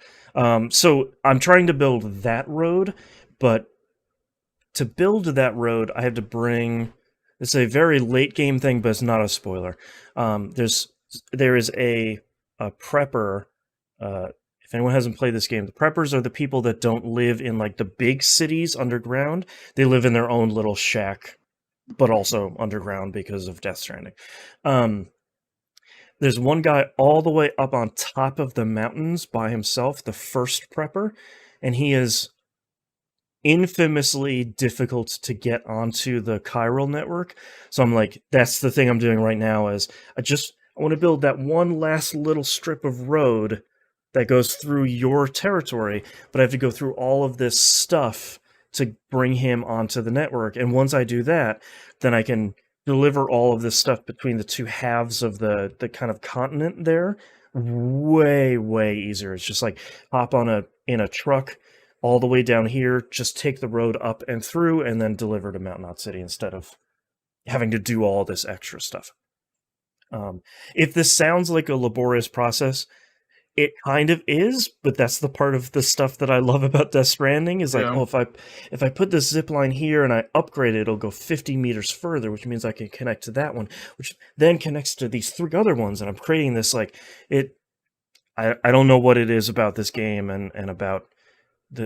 So I'm trying to build that road, but to build that road, I have to bring... It's a very late game thing, but it's not a spoiler. There is a prepper. If anyone hasn't played this game, the preppers are the people that don't live in like the big cities underground. They live in their own little shack, but also underground because of Death Stranding. There's one guy all the way up on top of the mountains by himself, the first prepper, and he is infamously difficult to get onto the chiral network. So I'm like, that's the thing I'm doing right now, is I want to build that one last little strip of road that goes through your territory, but I have to go through all of this stuff to bring him onto the network. And once I do that, then I can deliver all of this stuff between the two halves of the kind of continent there. Way, way easier. It's just like hop in a truck all the way down here, just take the road up and through, and then deliver to Mount Knot City instead of having to do all this extra stuff. If this sounds like a laborious process, it kind of is, but that's the part of the stuff that I love about Death Stranding, is like, if I put this zip line here and I upgrade it, it'll go 50 meters further, which means I can connect to that one, which then connects to these 3 other ones, and I'm creating this, like, I don't know what it is about this game and about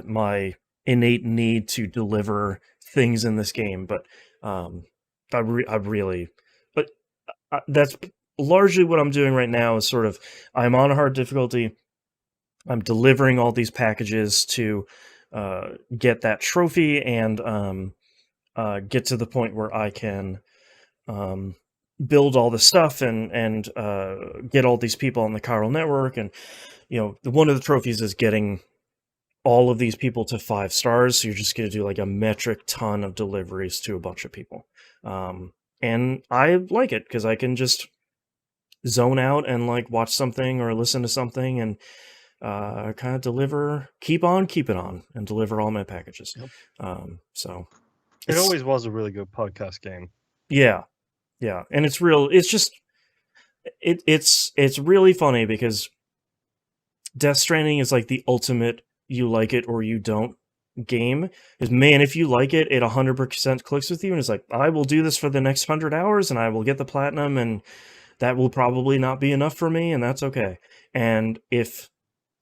my innate need to deliver things in this game, but that's largely what I'm doing right now, is sort of, I'm on a hard difficulty. I'm delivering all these packages to get that trophy and get to the point where I can build all the stuff and get all these people on the chiral network. And, one of the trophies is getting all of these people to 5 stars. So you're just going to do like a metric ton of deliveries to a bunch of people. And I like it because I can just zone out and like watch something or listen to something and kind of deliver, keep on keeping on, and deliver all my packages. Yep. So it always was a really good podcast game. Yeah. And it's really funny because Death Stranding is like the ultimate you like it or you don't game. Is, man, if you like it, it 100% clicks with you, and it's like, I will do this for the next 100 hours and I will get the platinum, and that will probably not be enough for me, and that's okay. And if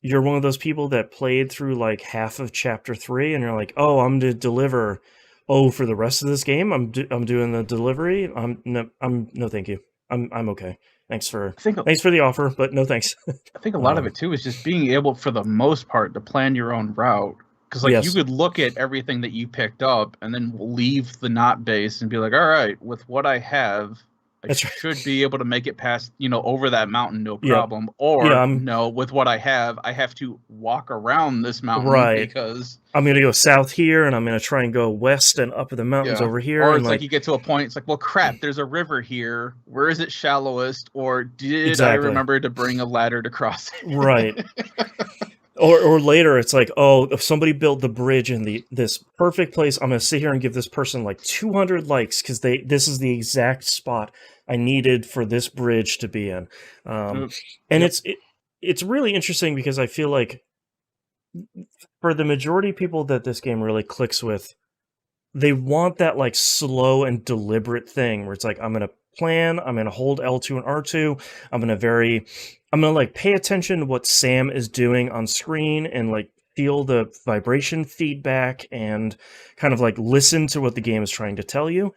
you're one of those people that played through like half of chapter 3 and you're like, oh, I'm to deliver for the rest of this game, I'm doing the delivery, no thank you. I'm okay. Thanks for the offer, but no thanks. I think a lot of it too is just being able, for the most part, to plan your own route. Because you could look at everything that you picked up and then leave the knot base and be like, all right, with what I have, I That's right. should be able to make it past, over that mountain, no Yeah. problem. Or Yeah, no, with what I have to walk around this mountain Right. because I'm gonna go south here, and I'm gonna try and go west and up the mountains yeah. over here. Or And it's like you get to a point, it's like, well, crap, there's a river here. Where is it shallowest? Or did I Exactly. remember to bring a ladder to cross it? Right. Or later, it's like, oh, if somebody built the bridge in this perfect place, I'm gonna sit here and give this person like 200 likes because this is the exact spot I needed for this bridge to be in. And Yep. it's really interesting because I feel like for the majority of people that this game really clicks with, they want that like slow and deliberate thing where it's like, I'm gonna plan, I'm gonna hold L2 and R2, I'm gonna like pay attention to what Sam is doing on screen and like feel the vibration feedback and kind of like listen to what the game is trying to tell you.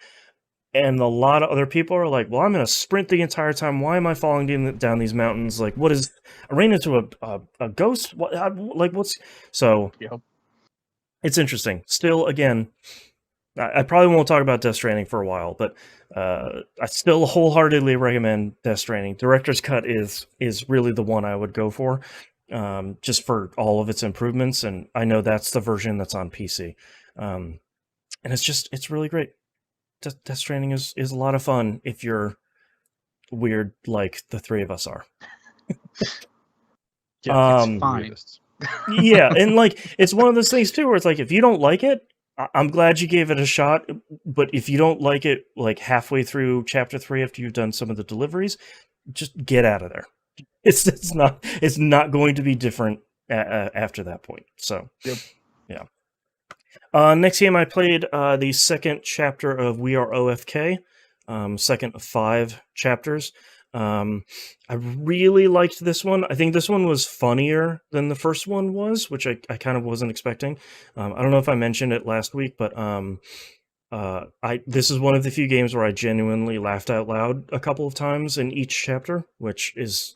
And a lot of other people are like, well, I'm gonna sprint the entire time. Why am I falling down these mountains? Like, what is I ran into a ghost? What's so? Yep. It's interesting. Still, again, I probably won't talk about Death Stranding for a while, but I still wholeheartedly recommend Death Stranding. Director's Cut is really the one I would go for, just for all of its improvements, and I know that's the version that's on PC, and it's really great. Death Stranding is a lot of fun if you're weird like the three of us are. Yeah, It's fine. Yeah, and like it's one of those things too where it's like if you don't like it, I'm glad you gave it a shot, but if you don't like it like halfway through chapter 3 after you've done some of the deliveries, just get out of there. It's not going to be different after that point. So Yep. Yeah. Next game I played the second chapter of We Are OFK, second of 5 chapters. I really liked this one. I think this one was funnier than the first one was, which I kind of wasn't expecting. I don't know if I mentioned it last week, but this is one of the few games where I genuinely laughed out loud a couple of times in each chapter, which is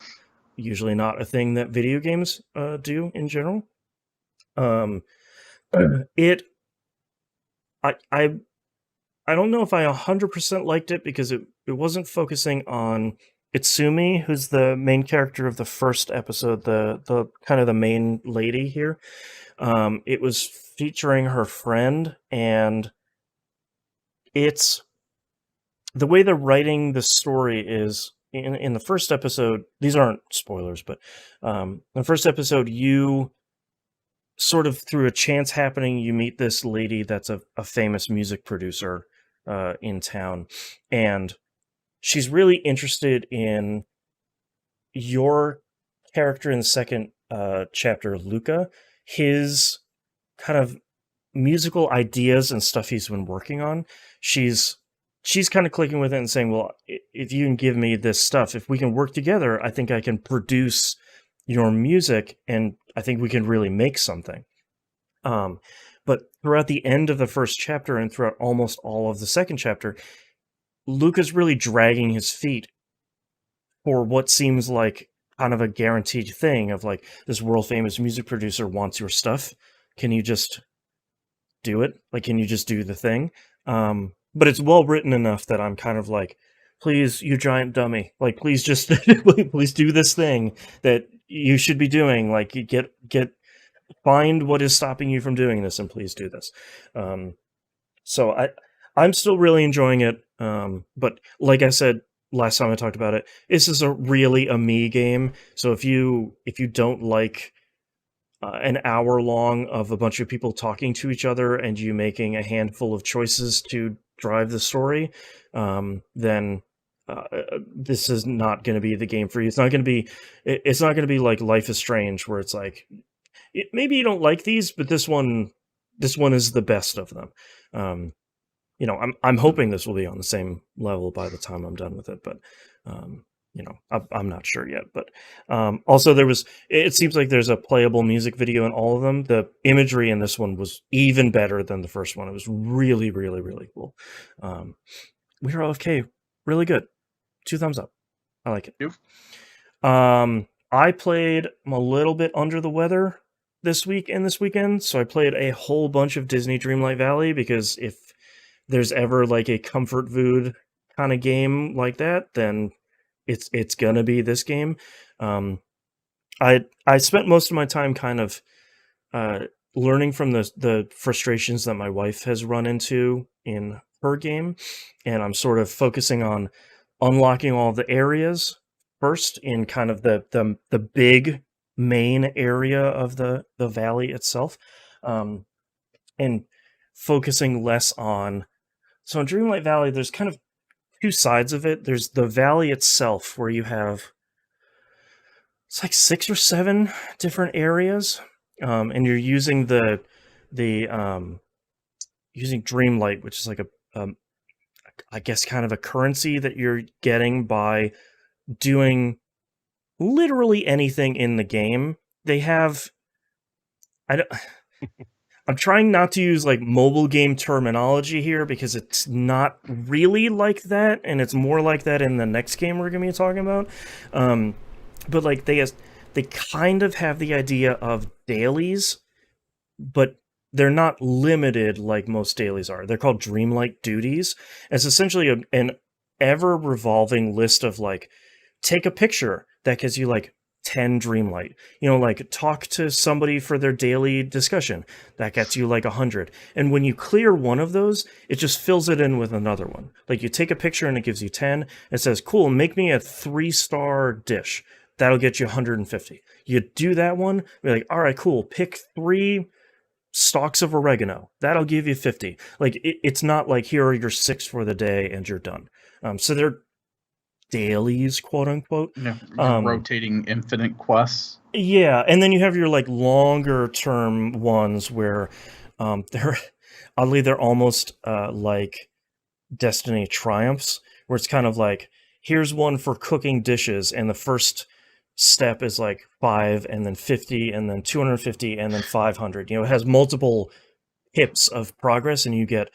usually not a thing that video games do in general. I don't know if I 100% liked it because it wasn't focusing on Itsumi, who's the main character of the first episode, the kind of the main lady here. It was featuring her friend, and it's the way they're writing the story is in the first episode. These aren't spoilers, but in the first episode, you sort of through a chance happening, you meet this lady that's a famous music producer in town, and she's really interested in your character in the second chapter, Luca, his kind of musical ideas and stuff he's been working on. She's kind of clicking with it and saying, well, if you can give me this stuff, if we can work together, I think I can produce your music and I think we can really make something. But throughout the end of the first chapter and throughout almost all of the second chapter, Luca's really dragging his feet for what seems like kind of a guaranteed thing of like, this world famous music producer wants your stuff. Can you just do it? Like, can you just do the thing? But it's well written enough that I'm kind of like, please, you giant dummy, like, please just, please do this thing that you should be doing. Like, find what is stopping you from doing this and please do this. So I'm still really enjoying it. But like I said last time I talked about it, this is really a me game. So if you don't like an hour long of a bunch of people talking to each other and you making a handful of choices to drive the story, then this is not going to be the game for you. It's not going to be like Life is Strange, where it's like, maybe you don't like these, but this one is the best of them. I'm hoping this will be on the same level by the time I'm done with it, but I'm not sure yet. But also it seems like there's a playable music video in all of them. The imagery in this one was even better than the first one. It was really, really, really cool. We're okay, really good. 2 thumbs up. I like it. Yep. I played a little bit under the weather this week and this weekend, so I played a whole bunch of Disney Dreamlight Valley, because if there's ever like a comfort food kind of game like that, then it's gonna be this game. I spent most of my time kind of learning from the frustrations that my wife has run into in her game, and I'm sort of focusing on unlocking all the areas first in kind of the big main area of the valley itself, and focusing less on. So in Dreamlight Valley, there's kind of two sides of it. There's the valley itself, where you have it's like 6 or 7 different areas, and you're using the using Dreamlight, which is like I guess kind of a currency that you're getting by doing literally anything in the game. They have I don't, I'm trying not to use like mobile game terminology here because it's not really like that, and it's more like that in the next game we're going to be talking about. But like they kind of have the idea of dailies, but they're not limited like most dailies are. They're called Dreamlight duties. It's essentially an ever revolving list of like, take a picture that gives you like 10 Dreamlight. Like talk to somebody for their daily discussion. That gets you like 100. And when you clear one of those, it just fills it in with another one. Like you take a picture and it gives you 10. It says, cool, make me a 3-star dish. That'll get you 150. You do that one, you're like, all right, cool, pick 3 stalks of oregano. That'll give you 50. Like it's not like here are your 6 for the day and you're done. So they're dailies, quote unquote. Yeah, rotating infinite quests. Yeah, and then you have your like longer term ones where they're almost like Destiny Triumphs, where it's kind of like, here's one for cooking dishes, and the first step is like 5 and then 50 and then 250 and then 500. It has multiple hips of progress, and you get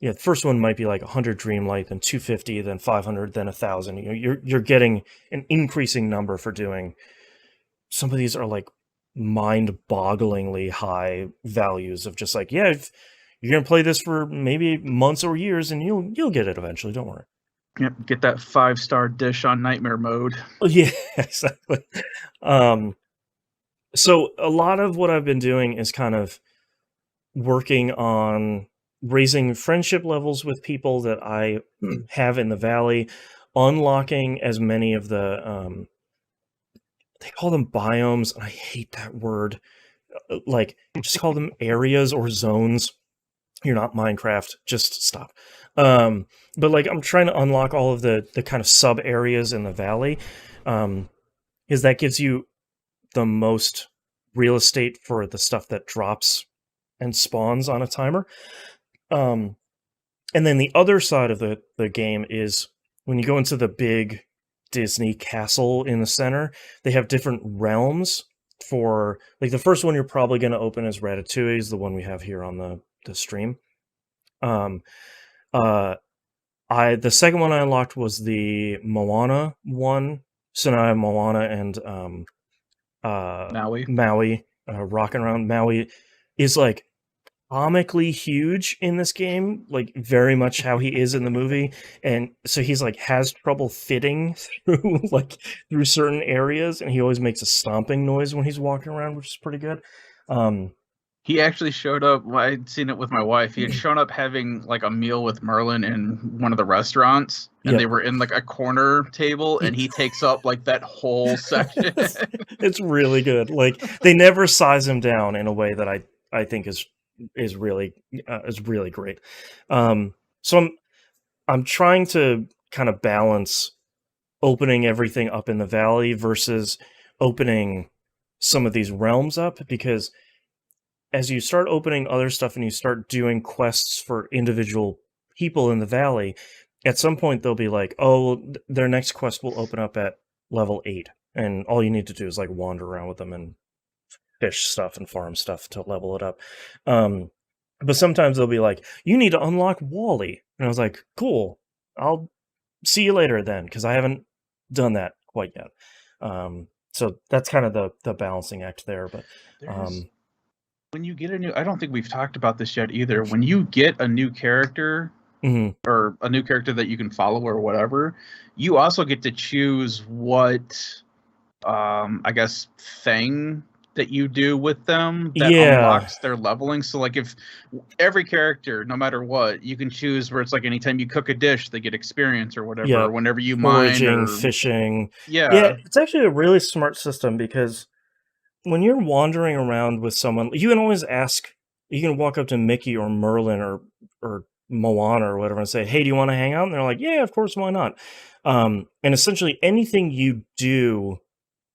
the first one might be like 100 Dreamlight, then 250, then 500, then 1,000. You're getting an increasing number for doing. Some of these are like mind-bogglingly high values of just like, yeah, if you're gonna play this for maybe months or years, and you'll get it eventually. Don't worry. Yep, get that 5-star dish on nightmare mode. Oh, yeah, exactly. So a lot of what I've been doing is kind of working on raising friendship levels with people that I have in the valley, unlocking as many of the they call them biomes, and I hate that word. Like, just call them areas or zones. You're not Minecraft. Just stop. But like, I'm trying to unlock all of the kind of sub areas in the valley, because that gives you the most real estate for the stuff that drops and spawns on a timer. And then the other side of the game is when you go into the big Disney castle in the center, they have different realms for, like, the first one you're probably going to open is Ratatouille, is the one we have here on the stream. The second one I unlocked was the Moana one. So now I have Moana and Maui rocking around. Maui is like comically huge in this game, like very much how he is in the movie, and so he's like has trouble fitting through certain areas, and he always makes a stomping noise when he's walking around, which is pretty good. He actually showed up. I'd seen it with my wife. He had shown up having like a meal with Merlin in one of the restaurants, and they were in like a corner table, and he takes up like that whole section. It's really good. Like, they never size him down in a way that I think is really great. So I'm trying to kind of balance opening everything up in the valley versus opening some of these realms up, because as you start opening other stuff and you start doing quests for individual people in the valley, at some point they'll be like, oh, their next quest will open up at level 8, and all you need to do is like wander around with them and fish stuff and farm stuff to level it up. But sometimes they'll be like, you need to unlock Wall-E. And I was like, cool, I'll see you later then, because I haven't done that quite yet. So that's kind of the balancing act there. But when you get I don't think we've talked about this yet either. When you get a new character, or a new character that you can follow or whatever, you also get to choose what, I guess, thing that you do with them that unlocks their leveling. So like if every character, no matter what, you can choose where it's like anytime you cook a dish, they get experience or whatever. Yeah. Or whenever you foraging, mine or fishing. yeah, It's actually a really smart system because when you're wandering around with someone, you can always ask. You can walk up to Mickey or Merlin or Moana or whatever and say, "Hey, do you want to hang out?" And they're like, "Yeah, of course, why not?" And essentially anything you do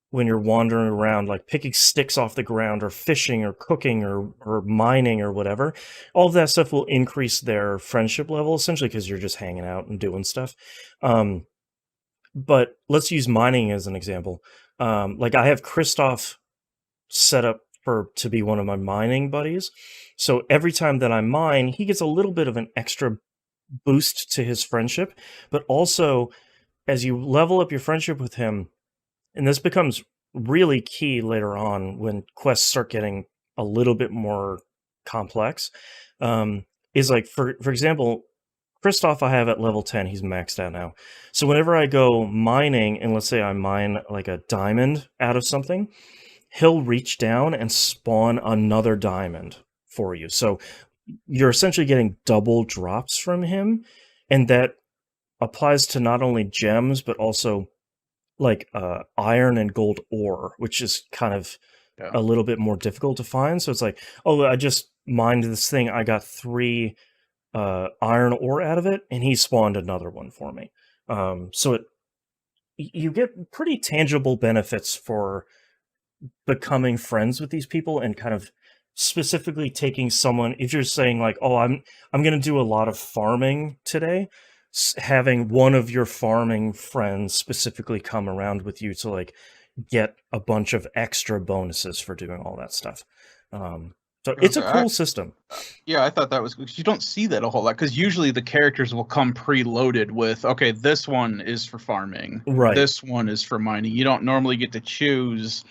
when you're wandering around, like picking sticks off the ground or fishing or cooking or mining or whatever, all of that stuff will increase their friendship level essentially because you're just hanging out and doing stuff. But let's use mining as an example. Like I have Christoph set up to be one of my mining buddies. So every time that I mine, he gets a little bit of an extra boost to his friendship. But also, as you level up your friendship with him, and this becomes really key later on when quests start getting a little bit more complex, is like, for example, Christoph I have at level 10, he's maxed out now. So whenever I go mining, and let's say I mine like a diamond out of something, he'll reach down and spawn another diamond for you. So you're essentially getting double drops from him, and that applies to not only gems, but also like iron and gold ore, which is kind of a little bit more difficult to find. So it's like, oh, I just mined this thing. I got 3 iron ore out of it, and he spawned another one for me. So you get pretty tangible benefits for becoming friends with these people and kind of specifically taking someone. If you're saying like, oh, I'm going to do a lot of farming today, having one of your farming friends specifically come around with you to like get a bunch of extra bonuses for doing all that stuff. So it's a cool system. Yeah, I thought that was good. You don't see that a whole lot because usually the characters will come preloaded with, okay, this one is for farming, right? This one is for mining. You don't normally get to choose.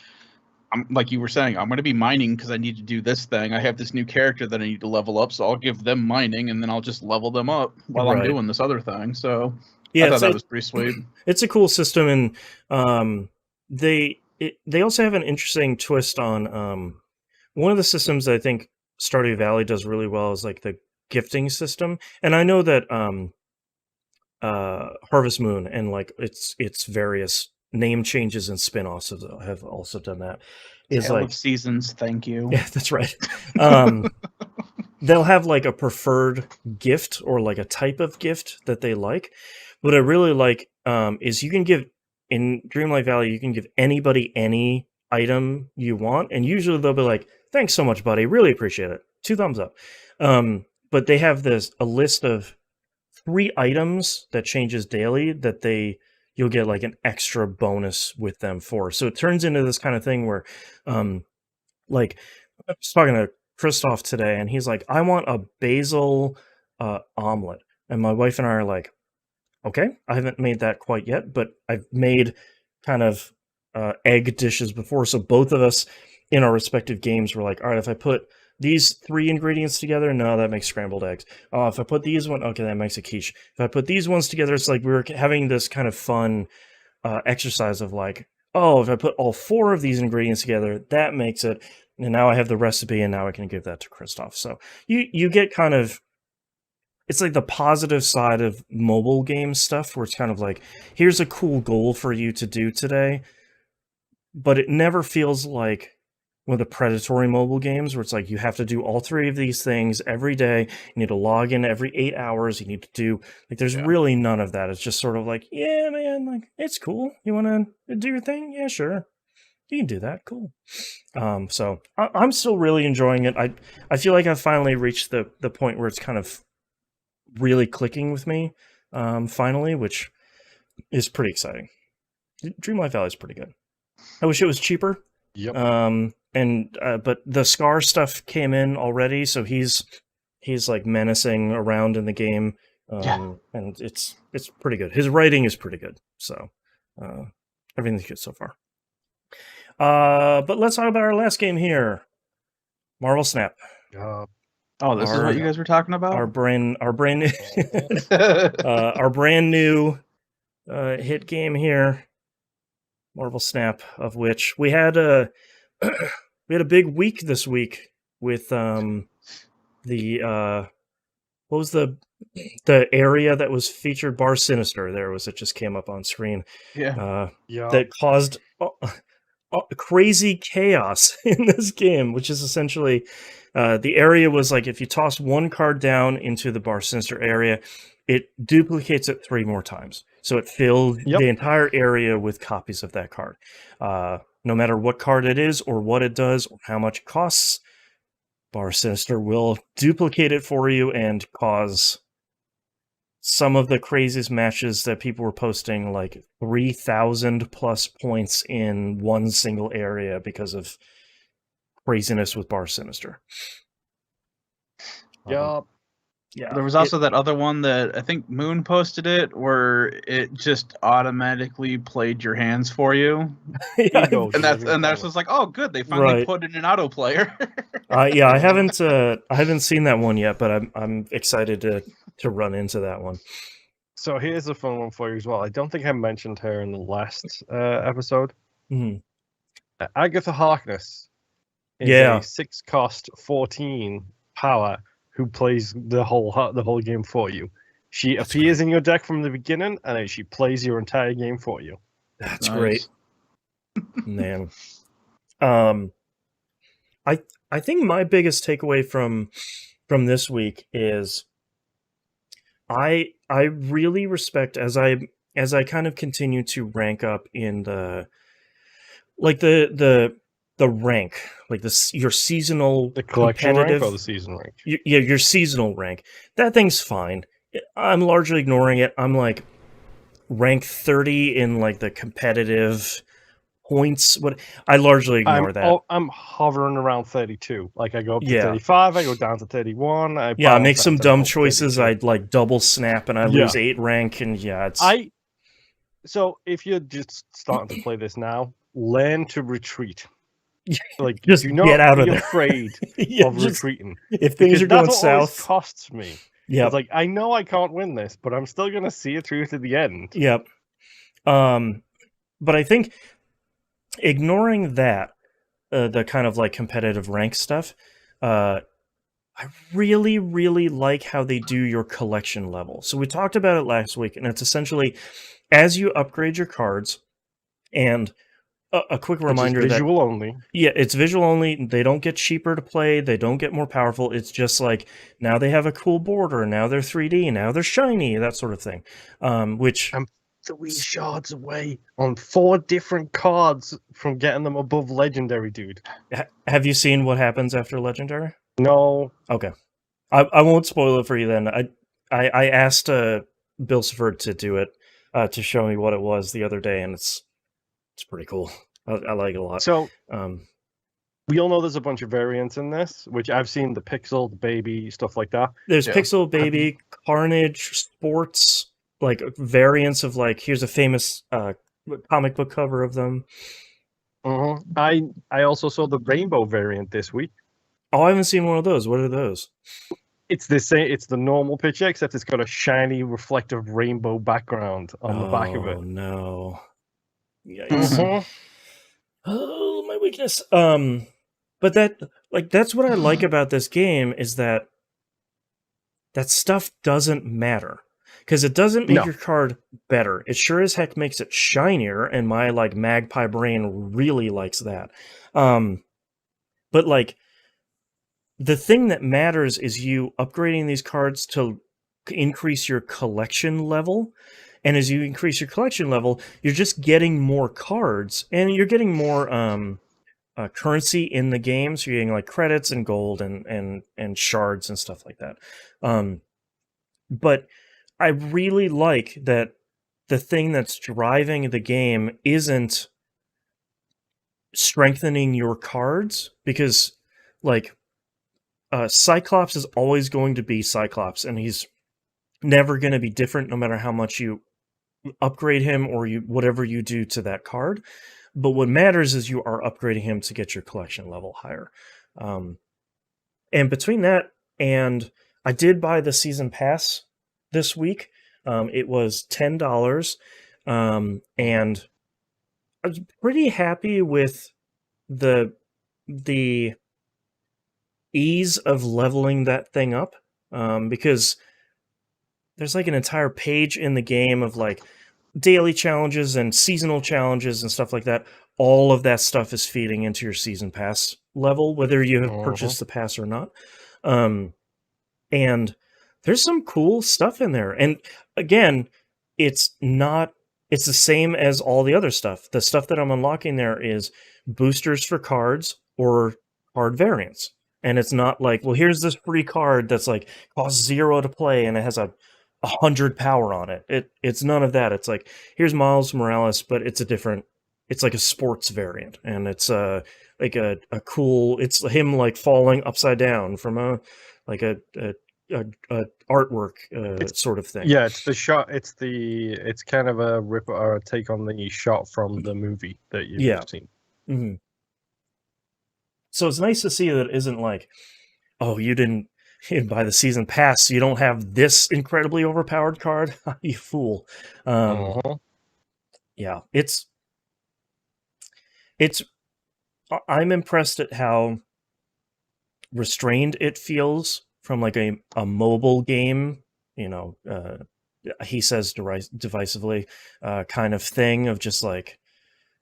Like you were saying, I'm going to be mining because I need to do this thing. I have this new character that I need to level up, so I'll give them mining, and then I'll just level them up while I'm doing this other thing. So yeah, I thought that was pretty sweet. It's a cool system, and they also have an interesting twist on one of the systems that I think Stardew Valley does really well is like the gifting system. And I know that Harvest Moon and like its various name changes and spin-offs have also done that. Is Tale like of Seasons, thank you. Yeah, that's right. They'll have like a preferred gift or like a type of gift that they like. What I really like is you can give in Dreamlight Valley, you can give anybody any item you want, and usually they'll be like, "Thanks so much, buddy. Really appreciate it. 2 thumbs up." But they have a list of 3 items that changes daily that you'll get like an extra bonus with them for. So it turns into this kind of thing where, like, I was talking to Christoph today, and he's like, "I want a basil omelet," and my wife and I are like, "Okay, I haven't made that quite yet, but I've made kind of egg dishes before." So both of us in our respective games were like, all right, if I put these 3 ingredients together, no, that makes scrambled eggs. If I put these one, okay, that makes a quiche. If I put these ones together, it's like we were having this kind of fun exercise of like, oh, if I put all 4 of these ingredients together, that makes it. And now I have the recipe, and now I can give that to Christoph. So you get kind of, it's like the positive side of mobile game stuff where it's kind of like, here's a cool goal for you to do today, but it never feels like one of the predatory mobile games where it's like you have to do all 3 of these things every day. You need to log in every 8 hours. You need to do like, there's really none of that. It's just sort of like, yeah, man, like it's cool. You want to do your thing? Yeah, sure. You can do that. Cool. So I'm still really enjoying it. I feel like I've finally reached the point where it's kind of really clicking with me finally, which is pretty exciting. Dreamlight Valley is pretty good. I wish it was cheaper. Yep. But the Scar stuff came in already, so he's like menacing around in the game. And it's pretty good. His writing is pretty good. So everything's good so far. But let's talk about our last game here. Marvel Snap. Oh, this is what you guys were talking about. Our brand new, our brand new hit game here, Marvel Snap. Of which we had a big week this week with the what was the area that was featured? Bar Sinister. There was, it just came up on screen. Yeah. That caused crazy chaos in this game, which is essentially the area was like, if you toss one card down into the Bar Sinister area, it duplicates it 3 more times. So it filled the entire area with copies of that card. No matter what card it is or what it does or how much it costs, Bar Sinister will duplicate it for you and cause some of the craziest matches that people were posting, like 3,000 plus points in one single area because of craziness with Bar Sinister. Yeah. There was also that other one that I think Moon posted it, where it just automatically played your hands for you. And that's just like, oh, good, they finally put in an auto player. I haven't seen that one yet, but I'm excited to run into that one. So here's a fun one for you as well. I don't think I mentioned her in the last episode. Mm-hmm. Agatha Harkness is a 6-cost 14 power who plays the whole game for you. She appears in your deck from the beginning, and then she plays your entire game for you. That's great, man. I think my biggest takeaway from this week is I really respect, as I kind of continue to rank up in the rank, like your seasonal, the collection competitive rank or the season rank. Your seasonal rank. That thing's fine. I'm largely ignoring it. I'm like rank 30 in like the competitive points. I largely ignore that. I'm hovering around 32. Like I go up to 35, I go down to 31. I make some dumb choices. I'd like double snap and I lose 8 rank, and So if you're just starting to play this now, learn to retreat. Like, just do not get out of be there. afraid of retreating. If things are going south, that's what always costs me. Yeah, it's like, I know I can't win this, but I'm still gonna see it through to the end. Yep. But I think ignoring that, the kind of like competitive rank stuff, I really, really like how they do your collection level. So we talked about it last week, and it's essentially as you upgrade your cards, and a quick reminder that visual only. Yeah, it's visual only. They don't get cheaper to play. They don't get more powerful. It's just like, now they have a cool border. Now they're 3D. Now they're shiny. That sort of thing. Which I'm 3 shards away on 4 different cards from getting them above Legendary, dude. Have you seen what happens after Legendary? No. Okay. I won't spoil it for you then. I asked Bill Sefford to do it, to show me what it was the other day, and it's pretty cool. I like it a lot. So, we all know there's a bunch of variants in this, which I've seen the Pixel, the Baby, stuff like that. There's Pixel, Baby, Carnage, Sports, like variants of like, here's a famous comic book cover of them. I also saw the Rainbow variant this week. Oh, I haven't seen one of those. What are those? It's the same. It's the normal picture, except it's got a shiny, reflective rainbow background on the back of it. Oh no! Yikes! Oh, my weakness. But that's what I like about this game, is that stuff doesn't matter, because it doesn't make your card better. It sure as heck makes it shinier, and my like magpie brain really likes that. But like, the thing that matters is you upgrading these cards to increase your collection level. And as you increase your collection level, you're just getting more cards, and you're getting more currency in the game. So you're getting like credits and gold and shards and stuff like that. But I really like that the thing that's driving the game isn't strengthening your cards, because like, Cyclops is always going to be Cyclops, and he's never going to be different no matter how much you upgrade him or whatever you do to that card. But what matters is you are upgrading him to get your collection level higher. And between that, and I did buy the season pass this week. It was $10, and I was pretty happy with the ease of leveling that thing up, because there's like an entire page in the game of like daily challenges and seasonal challenges and stuff like that. All of that stuff is feeding into your season pass level, whether you have purchased the pass or not. And there's some cool stuff in there. And again, it's the same as all the other stuff. The stuff that I'm unlocking there is boosters for cards or card variants. And it's not like, well, here's this free card that's like costs 0 to play and it has 100 power on it. It's none of that. It's like, here's Miles Morales, but it's like a sports variant, and it's like a cool. It's him like falling upside down from a artwork sort of thing. Yeah, it's the shot. It's kind of a rip or a take on the shot from the movie that you've seen. Mm-hmm. So it's nice to see that it isn't like, oh, you didn't buy the season pass, so you don't have this incredibly overpowered card. You fool. Yeah, it's. I'm impressed at how restrained it feels from like a mobile game, he says divisively, kind of thing of just like,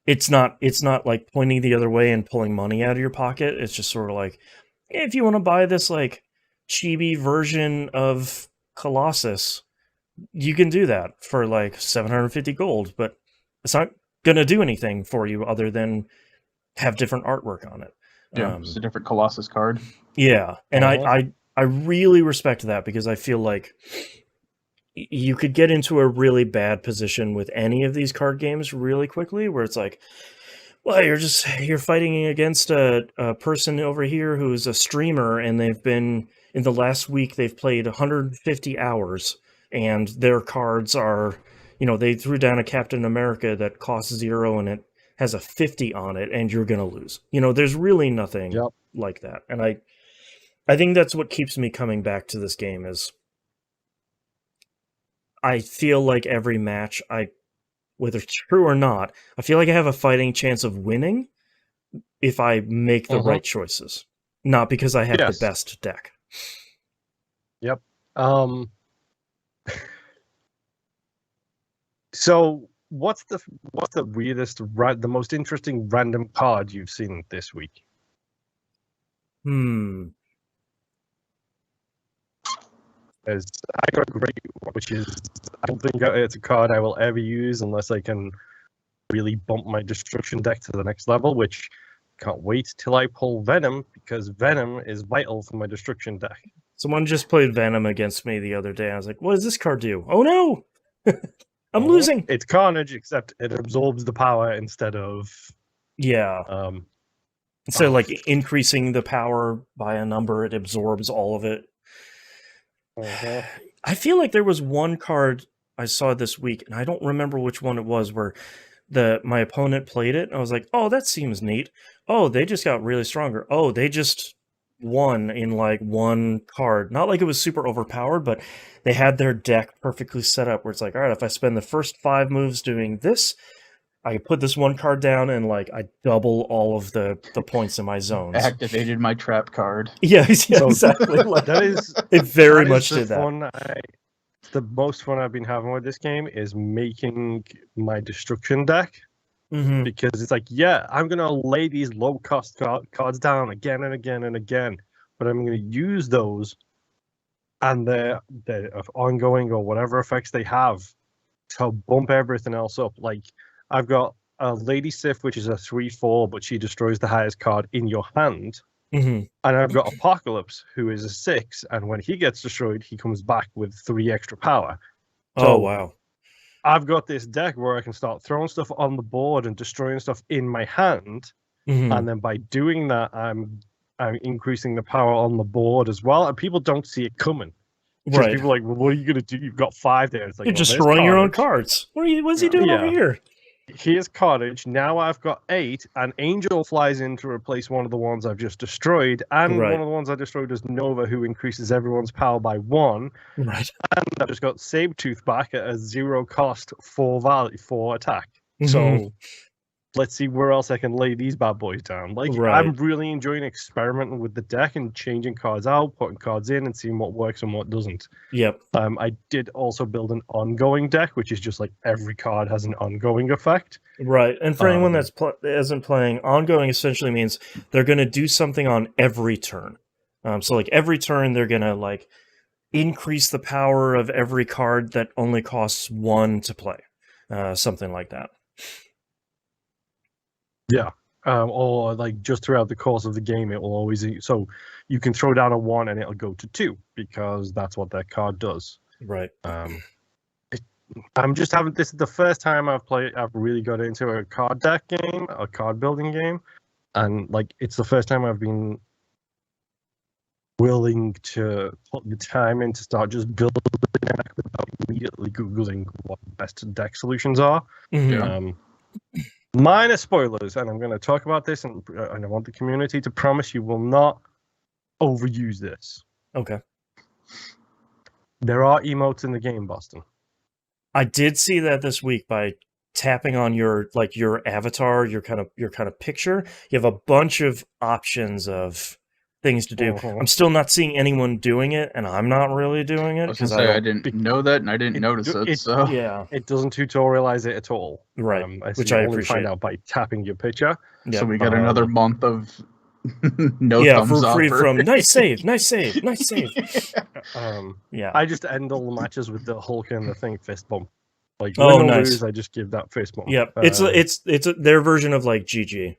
it's not like pointing the other way and pulling money out of your pocket. It's just sort of like, if you want to buy this like chibi version of Colossus, you can do that for like 750 gold, but it's not gonna do anything for you other than have different artwork on it. Yeah, it's a different Colossus card. Yeah, and I really respect that, because I feel like you could get into a really bad position with any of these card games really quickly, where it's like, well, you're fighting against a person over here who's a streamer, and they've been, in the last week, they've played 150 hours, and their cards are, they threw down a Captain America that costs 0 and it has a 50 on it, and you're going to lose. There's really nothing like that. And I think that's what keeps me coming back to this game, is I feel like every match, whether it's true or not, I feel like I have a fighting chance of winning if I make the right choices, not because I have the best deck. Yep. So what's the weirdest, the most interesting random card you've seen this week? As I got a great one, which is, I don't think it's a card I will ever use unless I can really bump my destruction deck to the next level, which can't wait till I pull Venom, because Venom is vital for my destruction deck. Someone just played Venom against me the other day. I was like, what does this card do? Oh no! I'm losing! It's Carnage, except it absorbs the power instead of... Yeah. Instead of like increasing the power by a number, it absorbs all of it. I feel like there was one card I saw this week, and I don't remember which one it was, where my opponent played it, and I was like, oh, that seems neat. Oh, they just got really stronger. Oh, they just won in like one card. Not like it was super overpowered, but they had their deck perfectly set up where it's like, all right, if I spend the first 5 moves doing this, I put this one card down and like I double all of the points in my zones. Activated my trap card. Yeah, exactly. Like, that is it very much did that. The most fun I've been having with this game is making my destruction deck, because it's like, yeah, I'm gonna lay these low cost cards down again and again and again, but I'm gonna use those and the ongoing or whatever effects they have to bump everything else up. Like, I've got a Lady Sif, which is a 3/4, but she destroys the highest card in your hand. And I've got Apocalypse, who is a 6, and when he gets destroyed, he comes back with 3 extra power. So oh, wow. I've got this deck where I can start throwing stuff on the board and destroying stuff in my hand. And then by doing that, I'm increasing the power on the board as well. And people don't see it coming. Right. People are like, well, what are you going to do? You've got 5 there. It's like, you're destroying your own cards. What is he doing over here? here's Cottage. Now I've got 8, and Angel flies in to replace one of the ones I've just destroyed, and Right. one of the ones I destroyed is Nova, who increases everyone's power by 1. Right. And I've just got Sabretooth back at a 0 cost for attack. Mhm. So let's see where else I can lay these bad boys down. Like, Right. I'm really enjoying experimenting with the deck and changing cards out, putting cards in, and seeing what works and what doesn't. Yep. I did also build an ongoing deck, which is just like every card has an ongoing effect. Right. And for anyone that's isn't playing, ongoing essentially means they're going to do something on every turn. So like every turn, they're going to like increase the power of every card that only costs 1 to play. Something like that. Yeah. Or like just throughout the course of the game, it will always, so you can throw down a 1 and it'll go to 2 because that's what that card does. Right. I'm just having, this is the first time I've really got into a card deck game, a card building game, and like it's the first time I've been willing to put the time in to start just building a deck without immediately googling what the best deck solutions are. Mhm. Minor spoilers, and I'm going to talk about this, and I want the community to promise you will not overuse this. Okay. There are emotes in the game, Boston. I did see that this week by tapping on your avatar, your kind of picture. You have a bunch of options of things to do. I'm still not seeing anyone doing it, and I'm not really doing it because I didn't know that, and I didn't notice it. So yeah, it doesn't tutorialize it at all, right? Which you I only appreciate. Find out by tapping your picture. Yep. So we got another month of thumbs up. Free from nice save. Yeah, I just end all the matches with the Hulk and the thing fist bump. Like nice. lose, I just give that fist bump. Yep, it's their version of like GG.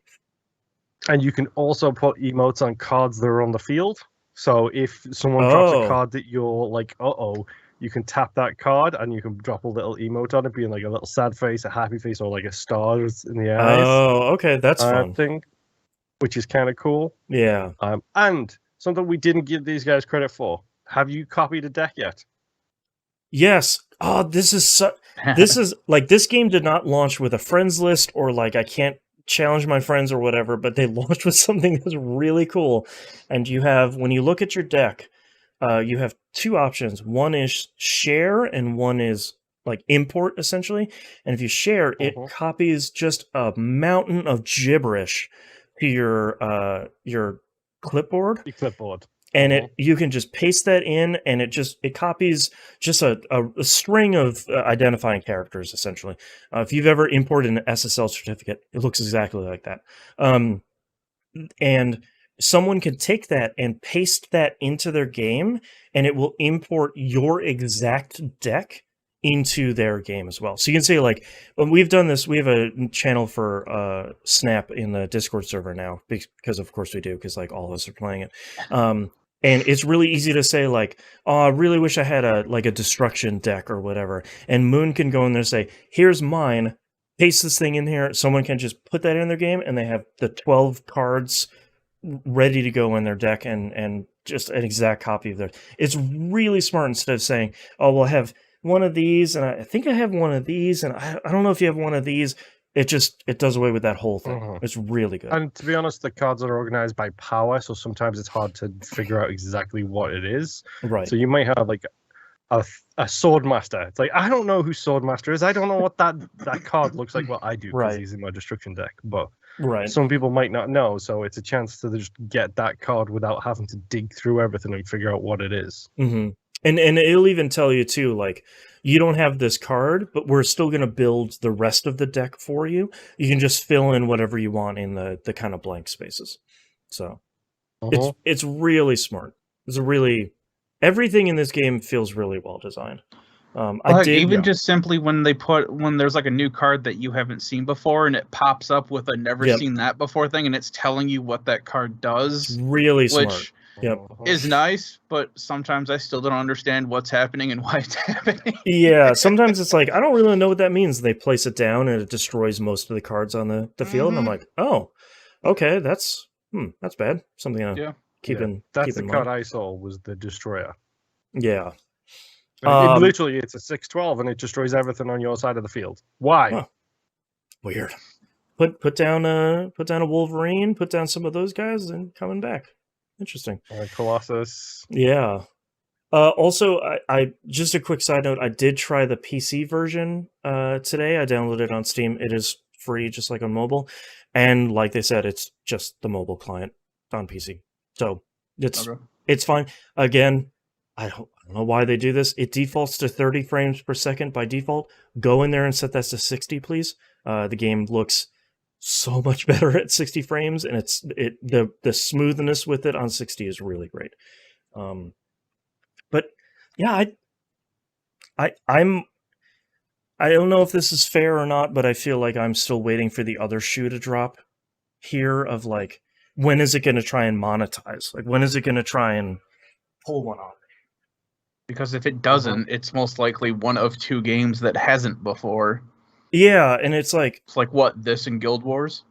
And you can also put emotes on cards that are on the field. So if someone drops a card that you're like, you can tap that card and you can drop a little emote on it, being like a little sad face, a happy face, or like a stars in the eyes. Oh, okay, that's fun. Thing, which is kind of cool. Yeah. And something we didn't give these guys credit for. Have you copied a deck yet? Yes. Oh, this is like, this game did not launch with a friends list or like I can't challenge my friends or whatever, but they launched with something that's really cool. And you have, when you look at your deck, you have 2 options. One is share and one is like import, essentially. And if you share, it copies just a mountain of gibberish to your clipboard. Your clipboard. And you can just paste that in, and it copies just a string of identifying characters, essentially. If you've ever imported an SSL certificate, it looks exactly like that. And someone can take that and paste that into their game, and it will import your exact deck into their game as well. So you can say, like, when we've done this, we have a channel for Snap in the Discord server now, because of course we do, because like all of us are playing it. And it's really easy to say, like, oh, I really wish I had a destruction deck or whatever. And Moon can go in there and say, here's mine, paste this thing in here. Someone can just put that in their game, and they have the 12 cards ready to go in their deck, and just an exact copy of theirs. It's really smart, instead of saying, oh, well, I have one of these, and I think I have one of these, and I don't know if you have one of these. It does away with that whole thing. It's really good. And to be honest, the cards are organized by power, so sometimes it's hard to figure out exactly what it is. Right. So you might have like a Swordmaster. It's like, I don't know who Swordmaster is. I don't know what that card looks like. Well, I do, because he's in my destruction deck. But some people might not know, so it's a chance to just get that card without having to dig through everything and figure out what it is. Mm-hmm. And it'll even tell you too, like, you don't have this card, but we're still going to build the rest of the deck for you. You can just fill in whatever you want in the kind of blank spaces. So it's really smart. Everything in this game feels really well designed. Just simply when there's like a new card that you haven't seen before, and it pops up with a never seen that before thing, and it's telling you what that card does. It's really smart. Is nice, but sometimes I still don't understand what's happening and why it's happening. Yeah, sometimes it's like, I don't really know what that means. They place it down and it destroys most of the cards on the field, and I'm like, oh, okay, that's bad. Something to keep in. That's the mind. card I saw was the Destroyer. Yeah. Literally, it's a 6/12, and it destroys everything on your side of the field. Why? Weird. Put down a Wolverine, put down some of those guys, and coming back. Interesting. Colossus. Yeah. Also, I just a quick side note. I did try the PC version today. I downloaded it on Steam. It is free, just like on mobile, and like they said, it's just the mobile client on PC, so it's fine. Again, I don't know why they do this. It defaults to 30 frames per second by default. Go in there and set that to 60, please. The game looks so much better at 60 frames, and the smoothness with it on 60 is really great. But yeah, I don't know if this is fair or not, but I feel like I'm still waiting for the other shoe to drop here of like, when is it going to try and monetize? Like, when is it going to try and pull one off? Because if it doesn't, it's most likely one of two games that hasn't before. Yeah, and it's like what, this and Guild Wars?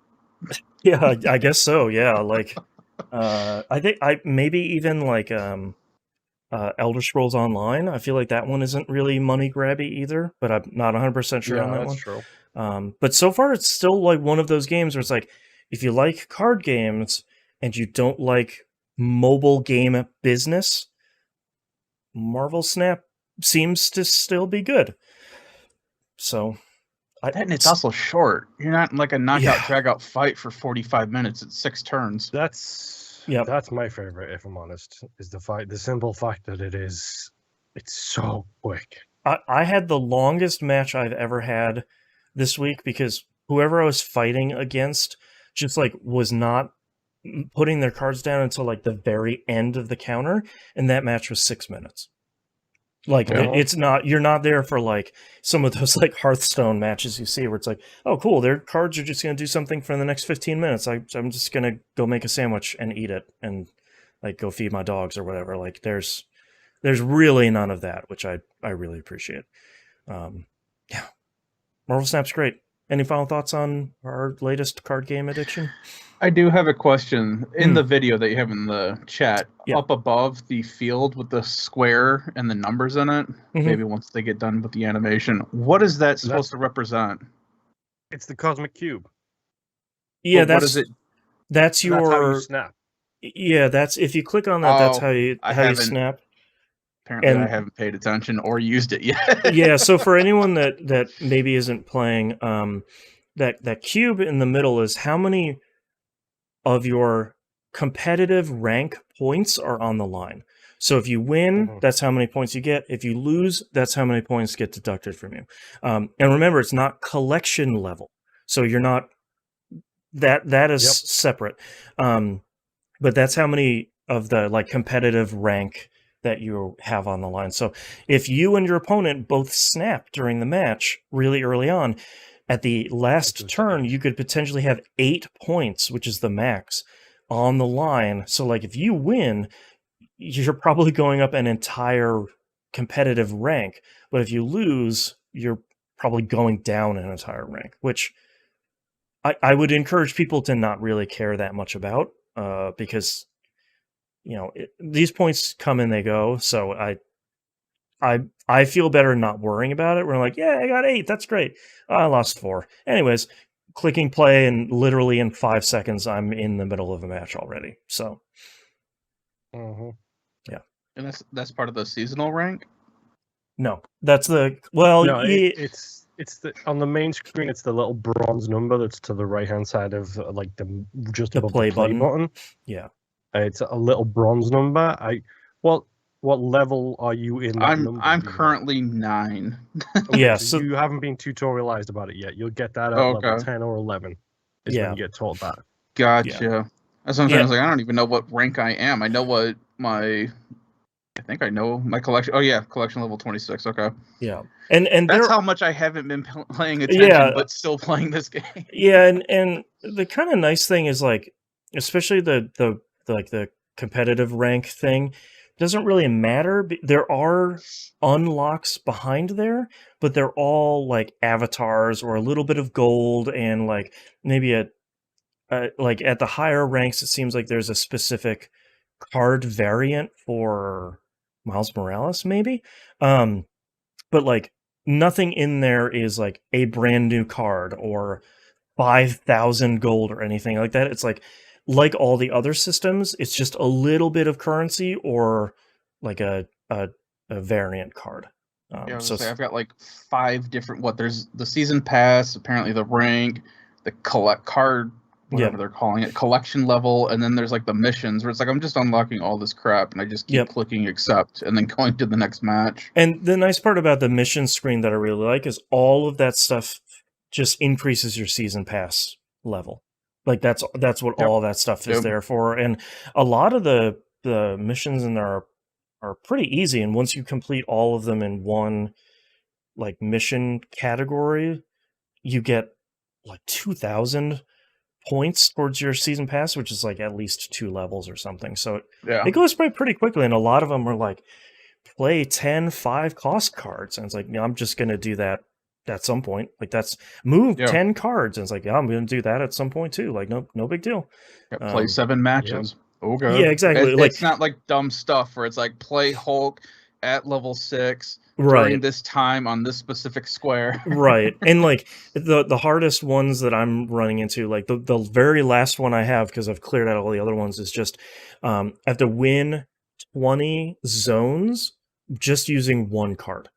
Yeah, I guess so. Yeah, like I think maybe even like Elder Scrolls Online. I feel like that one isn't really money grabby either, but I'm not 100% sure on that one. True. But so far, it's still like one of those games where it's like, if you like card games and you don't like mobile game business, Marvel Snap seems to still be good. So, and it's also short. You're not in like a knockout drag-out fight for 45 minutes. It's 6 turns. That's my favorite, if I'm honest, is the simple fact that it's so quick. I had the longest match I've ever had this week because whoever I was fighting against just like was not putting their cards down until like the very end of the counter, and that match was 6 minutes. Like it's not, you're not there for like some of those like Hearthstone matches you see where it's like, oh cool, their cards are just going to do something for the next 15 minutes. I'm just going to go make a sandwich and eat it and like go feed my dogs or whatever. Like there's really none of that, which I really appreciate. Yeah, Marvel Snap's great. Any final thoughts on our latest card game addiction? I do have a question. In the video that you have in the chat, up above the field with the square and the numbers in it, maybe once they get done with the animation, what is that supposed to represent? It's the Cosmic Cube. Yeah, what is it? That's your... That's how you snap. Yeah, that's if you click on that, that's how you snap. Apparently, I haven't paid attention or used it yet. Yeah, so for anyone that maybe isn't playing, that cube in the middle is how many of your competitive rank points are on the line. So if you win, that's how many points you get. If you lose, that's how many points get deducted from you. And remember, it's not collection level, so you're not that is separate. But that's how many of the like competitive rank that you have on the line. So if you and your opponent both snap during the match really early on, at the last turn, you could potentially have 8 points, which is the max, on the line. So like if you win, you're probably going up an entire competitive rank. But if you lose, you're probably going down an entire rank, which I would encourage people to not really care that much about, because these points come and they go. So I feel better not worrying about it. We're like, yeah, I got 8. That's great. I lost 4. Anyways, clicking play, and literally in 5 seconds, I'm in the middle of a match already. So, yeah. And that's part of the seasonal rank? No, that's the it's the on the main screen. It's the little bronze number that's to the right hand side of like just above the play button. Yeah. It's a little bronze number. What level are you in? I'm currently 9. Yeah, so you haven't been tutorialized about it yet. You'll get that at level 10 or 11. Is when you get taught that. Gotcha. Yeah. That's what I'm saying. I was like, I don't even know what rank I am. I know what I think I know my collection. Oh yeah, collection level 26. Okay. Yeah, and that's how much I haven't been paying attention, but still playing this game. Yeah, and the kind of nice thing is like, especially the competitive rank thing, doesn't really matter. There are unlocks behind there, but they're all like avatars or a little bit of gold, and like maybe like at the higher ranks, it seems like there's a specific card variant for Miles Morales, maybe. But like nothing in there is like a brand new card or 5,000 gold or anything like that. It's like all the other systems, it's just a little bit of currency or like a variant card. Yeah, I was gonna say, I've got like 5 different. There's the season pass, apparently the rank, the collect card, whatever they're calling it, collection level, and then there's like the missions where it's like I'm just unlocking all this crap and I just keep clicking accept and then going to the next match. And the nice part about the mission screen that I really like is all of that stuff just increases your season pass level. Like that's what all that stuff is there for. And a lot of the missions in there are pretty easy, and once you complete all of them in one like mission category, you get like 2,000 points towards your season pass, which is like at least 2 levels or something. So it goes by pretty quickly, and a lot of them are like play 10 5 cost cards, and it's like, I'm just gonna do that at some point. Like that's move 10 cards, and it's like, I'm gonna do that at some point too. Like no big deal. Play 7 matches. Okay. Yeah, exactly. It's not like dumb stuff where it's like play Hulk at level 6 during this time on this specific square. Right. And like the hardest ones that I'm running into, like the very last one I have, because I've cleared out all the other ones, is just I have to win 20 zones just using 1 card.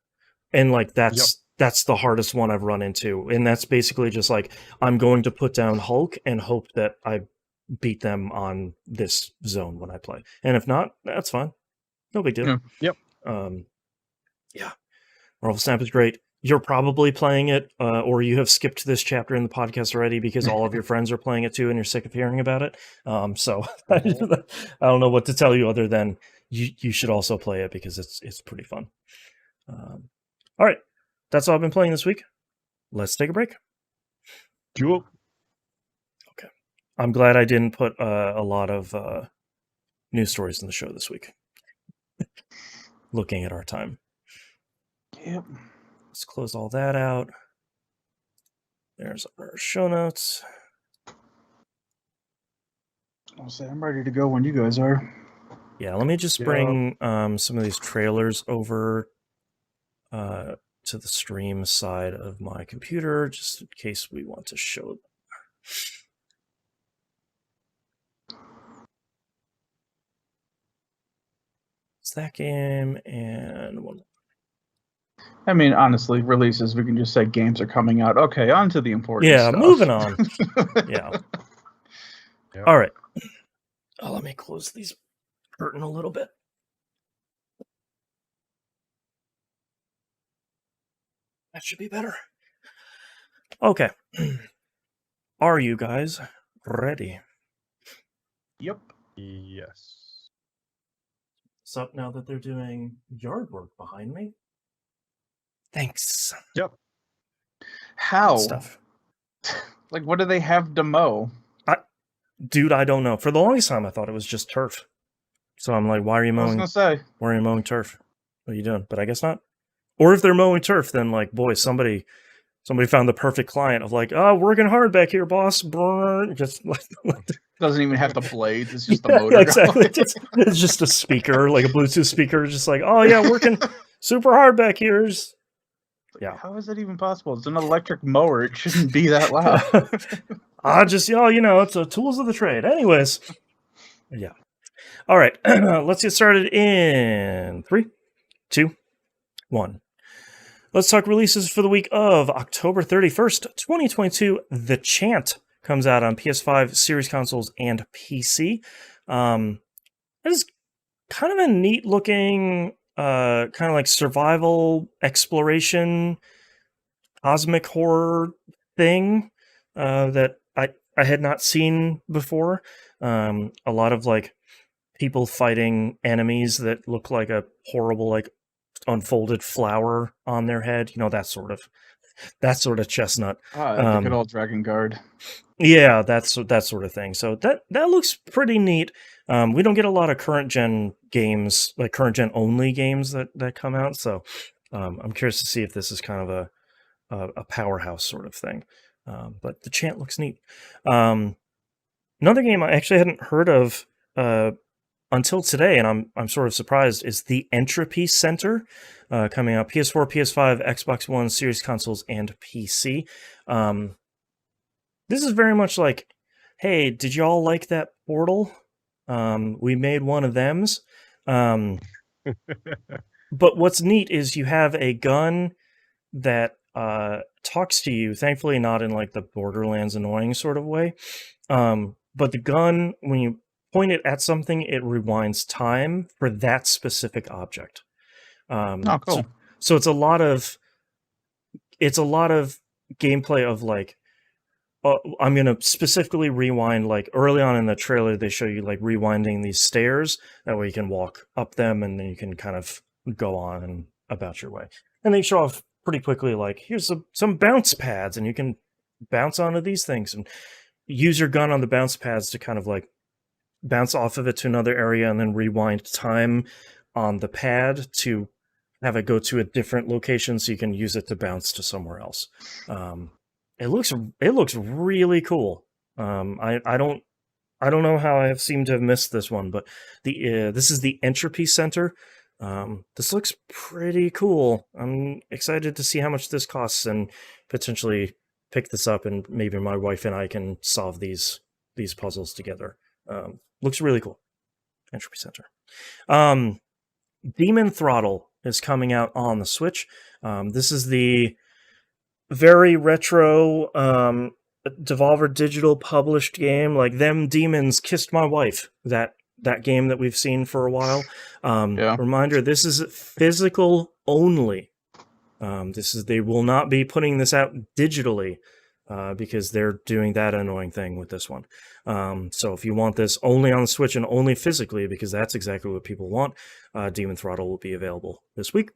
And like that's the hardest one I've run into. And that's basically just like, I'm going to put down Hulk and hope that I beat them on this zone when I play. And if not, that's fine. No big deal. Marvel Snap is great. You're probably playing it, or you have skipped this chapter in the podcast already because all of your friends are playing it too and you're sick of hearing about it. So I don't know what to tell you other than you should also play it because it's pretty fun. All right. That's all I've been playing this week. Let's take a break. Cool. Okay. I'm glad I didn't put a lot of news stories in the show this week. Looking at our time. Yep. Let's close all that out. There's our show notes. I'll say I'm ready to go when you guys are. Yeah, let me just bring some of these trailers over to the stream side of my computer, just in case we want to show them. It's that game and one more. I mean, honestly, releases, we can just say games are coming out. Okay, on to the important stuff. Yeah, moving on. Yeah. All right. Let me close these curtain a little bit. That should be better. Okay. Are you guys ready? Yep. Yes. What's up now that they're doing yard work behind me? Thanks. Yep. How? Good stuff. Like, what do they have to mow? Dude, I don't know. For the longest time, I thought it was just turf. So I'm like, why are you mowing? I was gonna say. Why are you mowing turf? What are you doing? But I guess not. Or if they're mowing turf, then like, boy, somebody found the perfect client of like, oh, working hard back here, boss. Brr. Just like doesn't even have the blades. It's just the motor. Exactly. It's just a speaker, like a Bluetooth speaker. Just like, oh yeah, working super hard back here. Yeah. How is that even possible? It's an electric mower. It shouldn't be that loud. It's a tools of the trade. Anyways. Yeah. All right. Let's get started in 3, 2, 1. Let's talk releases for the week of October 31st, 2022. The Chant comes out on PS5, series consoles, and PC. It is kind of a neat looking, kind of like survival exploration, cosmic horror thing that I had not seen before. A lot of like people fighting enemies that look like a horrible like unfolded flower on their head, that sort of chestnut. The good old Dragon Guard. Yeah, that sort of thing. So that looks pretty neat. We don't get a lot of current gen games, like current gen only games that come out. So I'm curious to see if this is kind of a powerhouse sort of thing. But the Chant looks neat. Another game I actually hadn't heard of until today, and I'm sort of surprised, is the Entropy Center, coming out PS4, PS5, Xbox One, Series consoles, and PC. This is very much like, hey, did y'all like that Portal? We made one of thems. But what's neat is you have a gun that talks to you, thankfully not in like the Borderlands annoying sort of way. But the gun, when you point it at something, it rewinds time for that specific object. Oh, cool. So it's a lot of gameplay of like, I'm going to specifically rewind, like early on in the trailer, they show you like rewinding these stairs. That way you can walk up them and then you can kind of go on and about your way. And they show off pretty quickly, like, here's some bounce pads and you can bounce onto these things and use your gun on the bounce pads to kind of like bounce off of it to another area and then rewind time on the pad to have it go to a different location so you can use it to bounce to somewhere else. It looks really cool. I don't know how I have seemed to have missed this one, but this is the Entropy Center. This looks pretty cool. I'm excited to see how much this costs and potentially pick this up, and maybe my wife and I can solve these puzzles together. Looks really cool. Entropy Center. Demon Throttle is coming out on the Switch. This is the very retro Devolver Digital published game. Like, them demons kissed my wife. That game that we've seen for a while. Reminder, this is physical only. They will not be putting this out digitally because they're doing that annoying thing with this one. So if you want this only on the Switch and only physically, because that's exactly what people want, Demon Throttle will be available this week.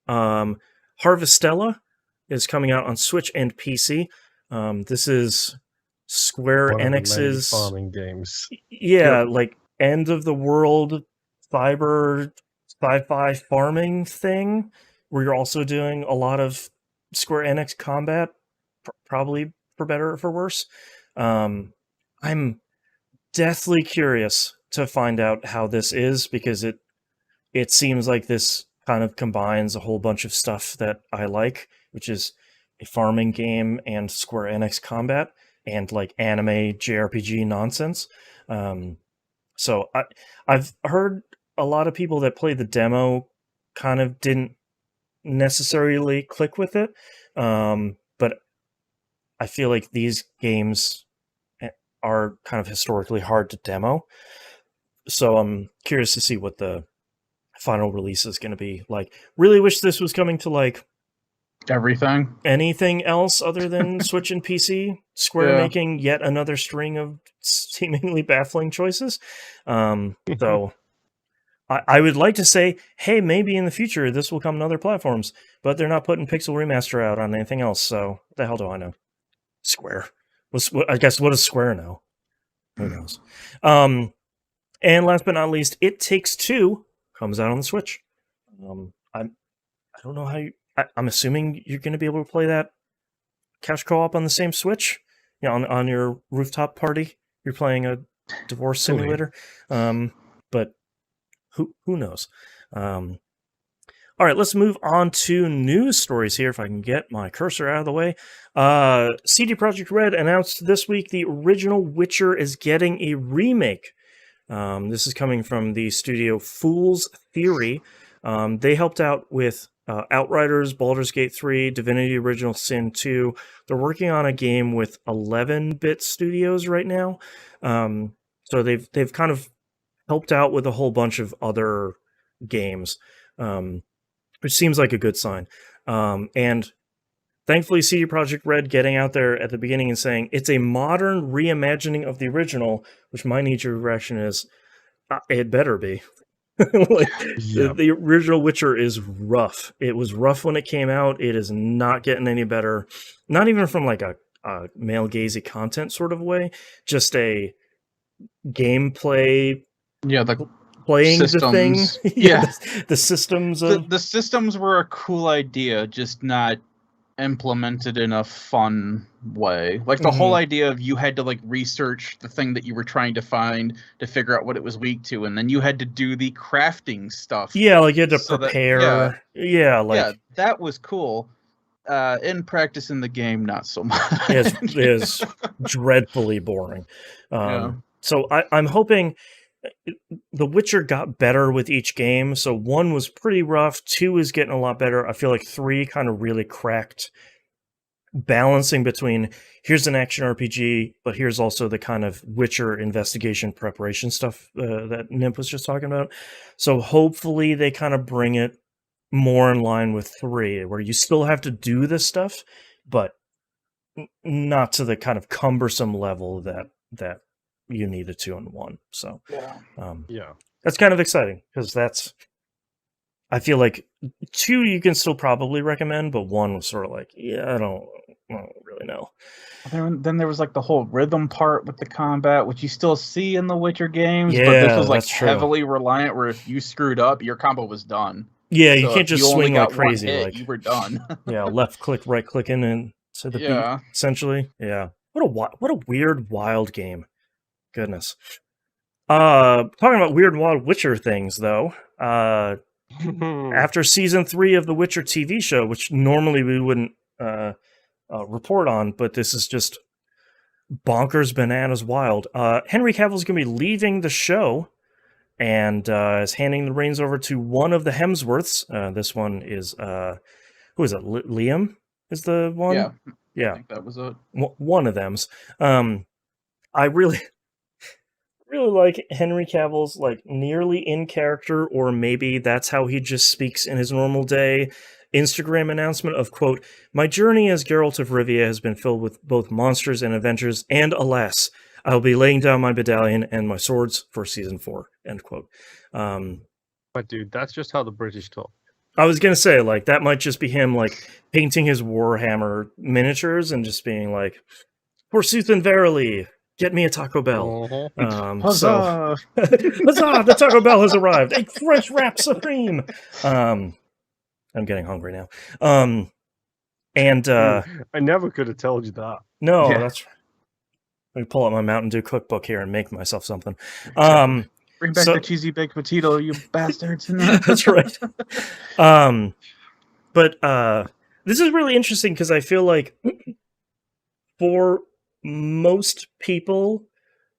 Harvestella is coming out on Switch and PC. This is Square Enix's farming games. Yeah, like end of the world sci-fi farming thing, where you're also doing a lot of Square Enix combat, probably for better or for worse. I'm deathly curious to find out how this is, because it seems like this kind of combines a whole bunch of stuff that I like, which is a farming game and Square Enix combat and like anime JRPG nonsense. So I've heard a lot of people that played the demo kind of didn't necessarily click with it, but I feel like these games are kind of historically hard to demo. So I'm curious to see what the final release is going to be like. Really wish this was coming to like anything else other than Switch and PC. Square making yet another string of seemingly baffling choices. So I would like to say, hey, maybe in the future this will come to other platforms, but they're not putting Pixel Remaster out on anything else. So what the hell do I know? Square. I guess, what does Square know? Who knows? And last but not least, It Takes Two comes out on the Switch. I don't know how I'm assuming you're going to be able to play that couch co-op on the same Switch, on your rooftop party. You're playing a divorce simulator, but who knows? All right, let's move on to news stories here. If I can get my cursor out of the way, CD Projekt Red announced this week the original Witcher is getting a remake. This is coming from the studio Fool's Theory. They helped out with Outriders, Baldur's Gate 3, Divinity Original Sin 2. They're working on a game with 11-bit studios right now. So they've kind of helped out with a whole bunch of other games, which seems like a good sign. And thankfully, CD Projekt Red getting out there at the beginning and saying it's a modern reimagining of the original, which my knee-jerk reaction is, it better be. The original Witcher is rough. It was rough when it came out. It is not getting any better. Not even from like a male-gazy content sort of way. Just a gameplay. Yeah, playing systems. The thing. The systems. The systems were a cool idea, just not implemented in a fun way. Like the whole idea of you had to like research the thing that you were trying to find to figure out what it was weak to, and then you had to do the crafting stuff. Yeah, like you had to prepare. That was cool. In practice in the game, not so much. It is dreadfully boring. Yeah. So I'm hoping The Witcher got better with each game. So 1 was pretty rough. 2 is getting a lot better. I feel like 3 kind of really cracked balancing between here's an action RPG, but here's also the kind of Witcher investigation preparation stuff that Nimp was just talking about. So hopefully they kind of bring it more in line with 3, where you still have to do this stuff, but not to the kind of cumbersome level that you needed to in 1. So Yeah. that's kind of exciting, because I feel like 2 you can still probably recommend, but 1 was sort of like, yeah, I don't really know. Then there was like the whole rhythm part with the combat, which you still see in the Witcher games, but Yeah, this was like that's true. heavily reliant where if you screwed up, your combo was done. Yeah, you So can't if just you only swing like got one crazy. hit, Like, you were done. yeah, left click, right clicking, and to the Yeah. beat, essentially. Yeah, what a weird, wild game. Goodness. Talking about weird, wild Witcher things, though. After season 3 of the Witcher TV show, which normally we wouldn't report on, but this is just bonkers, bananas, wild. Henry Cavill's going to be leaving the show and is handing the reins over to one of the Hemsworths. This one is who is it? Liam is the one. Yeah. I think that was it. One of them's. I really like Henry Cavill's like nearly in character, or maybe that's how he just speaks in his normal day, Instagram announcement of, quote, "My journey as Geralt of Rivia has been filled with both monsters and adventures, and alas, I'll be laying down my medallion and my swords for season 4, end quote. But dude, that's just how the British talk. I was gonna say, like, that might just be him like painting his Warhammer miniatures and just being like, "Forsooth and verily, get me a Taco Bell." Huzzah! Huzzah! The Taco Bell has arrived. A fresh wrap supreme. I'm getting hungry now. And I never could have told you that. no, Yeah. that's right. Let me pull out my Mountain Dew cookbook here and make myself something. Bring back the cheesy baked potato, you bastards. That's right. But this is really interesting because I feel like for most people,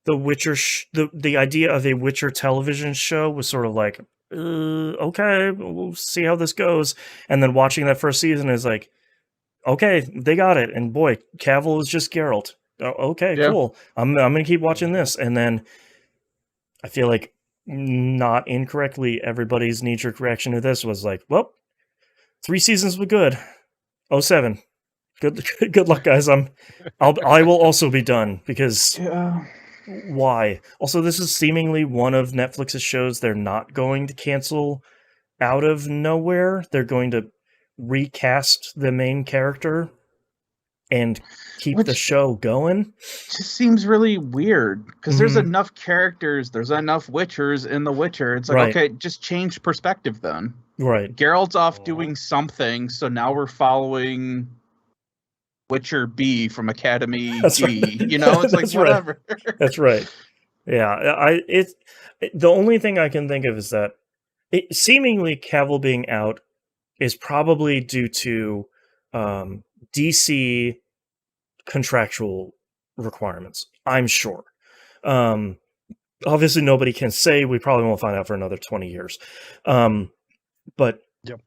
the Witcher, the idea of a Witcher television show was sort of like, okay, we'll see how this goes. And then watching that first season is like, okay, they got it. And boy, Cavill is just Geralt. Okay, Yeah. cool. I'm gonna keep watching this. And then I feel like, not incorrectly, everybody's knee-jerk reaction to this was like, well, 3 seasons were good. 07. Good luck, guys. I will also be done, because why? Also, this is seemingly one of Netflix's shows they're not going to cancel out of nowhere. They're going to recast the main character and keep the show going. Just seems really weird, because there's enough characters, there's enough Witchers in The Witcher. It's like, Right. okay, just change perspective then. Right. Geralt's off doing something, so now we're folling Witcher B from Academy That's G. right. You know, it's like, That's right. whatever. That's right. Yeah, the only thing I can think of is that seemingly Cavill being out is probably due to DC contractual requirements, I'm sure. Obviously, nobody can say. We probably won't find out for another 20 years. But Yep.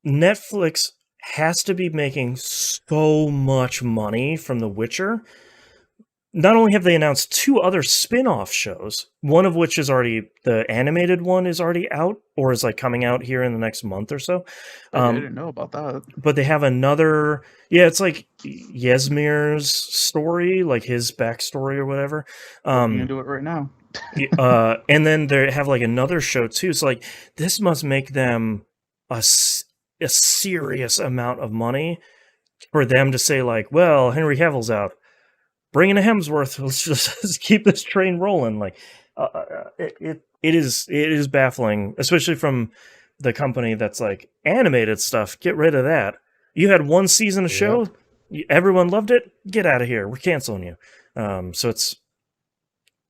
Netflix has to be making so much money from The Witcher. Not only have they announced 2 other spin-off shows, one of which is already, the animated one is already out, or is like coming out here in the next month or so. I didn't know about that. But they have another, it's like Yesmir's story, like his backstory or whatever. I'm into it right now. And then they have like another show too. So like, this must make them a serious amount of money for them to say like, well, Henry Cavill's out, bring in a Hemsworth, let's just keep this train rolling. Like, it is baffling, especially from the company that's like, animated stuff, get rid of that. You had 1 season of show, everyone loved it, get out of here, we're canceling you. So it's,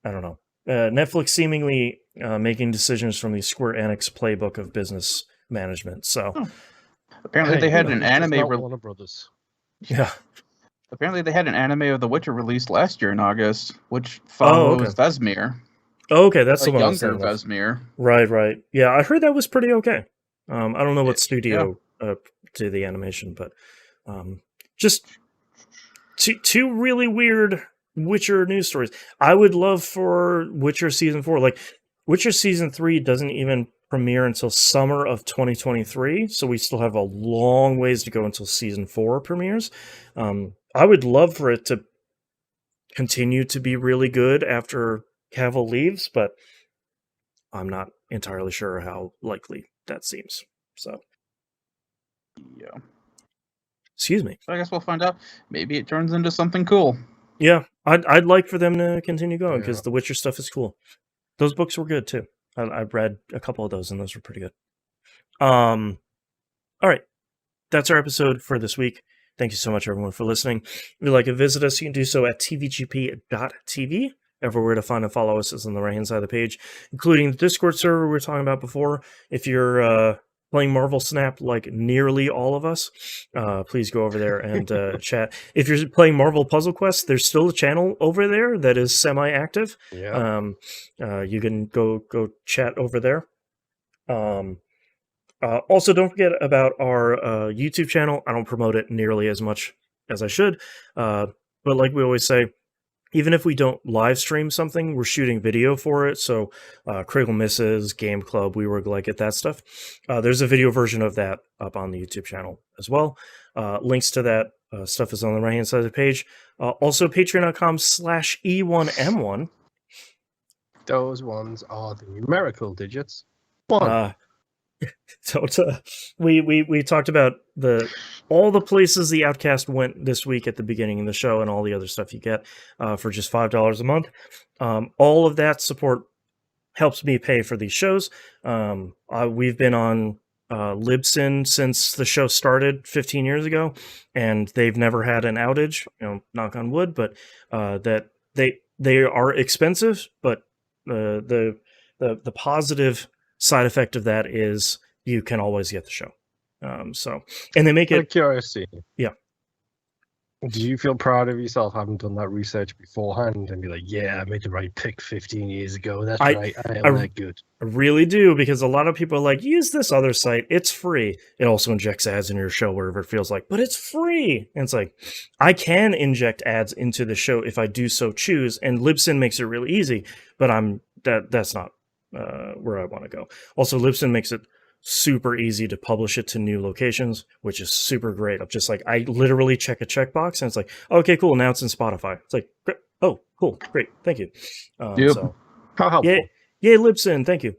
I don't know. Netflix seemingly making decisions from the Square Enix playbook of business management. So Apparently, Hey, they had no, an it's just anime. not Warner Brothers. Yeah. Apparently, they had an anime of The Witcher released last year in August, which Oh, follows Vesemir, okay, that's a the one I was younger thinking of. Vesemir. Right. Yeah, I heard that was pretty okay. I don't know what Yeah. studio did the animation, but just two really weird Witcher news stories. I would love for Witcher season 4. Like Witcher season 3 doesn't even premiere until summer of 2023, so we still have a long ways to go until season 4 premieres. I would love for it to continue to be really good after Cavill leaves, but I'm not entirely sure how likely that seems. So, Yeah. excuse me. So I guess we'll find out. Maybe it turns into something cool. Yeah, I'd like for them to continue going because Yeah. the Witcher stuff is cool. Those books were good too. I've read a couple of those and those were pretty good. All right, that's our episode for this week. Thank you so much, everyone, for listening. If you'd like to visit us, you can do so at tvgp.tv. Everywhere to find and follow us is on the right-hand side of the page, including the Discord server we were talking about before. If you're playing Marvel Snap like nearly all of us, please go over there and chat. If you're playing Marvel Puzzle Quest, there's still a channel over there that is semi-active. Yeah. You can go chat over there. Also, don't forget about our YouTube channel. I don't promote it nearly as much as I should, but like we always say, even if we don't live stream something, we're shooting video for it. So Critical Misses, Game Club, We Were Like It, that stuff. There's a video version of that up on the YouTube channel as well. Links to that stuff is on the right-hand side of the page. Also, patreon.com/E1M1. Those ones are the numerical digits. 1. We talked about all the places the Outcast went this week at the beginning of the show and all the other stuff you get for just $5 a month. All of that support helps me pay for these shows. We've been on Libsyn since the show started 15 years ago, and they've never had an outage. Knock on wood, but that they are expensive, but the positive side effect of that is you can always get the show. And they make Out it. of curiosity. Yeah. Do you feel proud of yourself having done that research beforehand and be like, yeah, I made the right pick 15 years ago. That's right. I am that good. I really do, because a lot of people are like, use this other site. It's free. It also injects ads in your show wherever it feels like, but it's free. And it's like, I can inject ads into the show if I do so choose. And Libsyn makes it really easy, but that's not where I want to go. Also, Libsyn makes it super easy to publish it to new locations, which is super great. I'm just like, I literally check a checkbox and it's like, okay, cool, now it's in Spotify. It's like, oh, cool, great, thank you. Yep. So, How helpful. yay, Libsyn, thank you.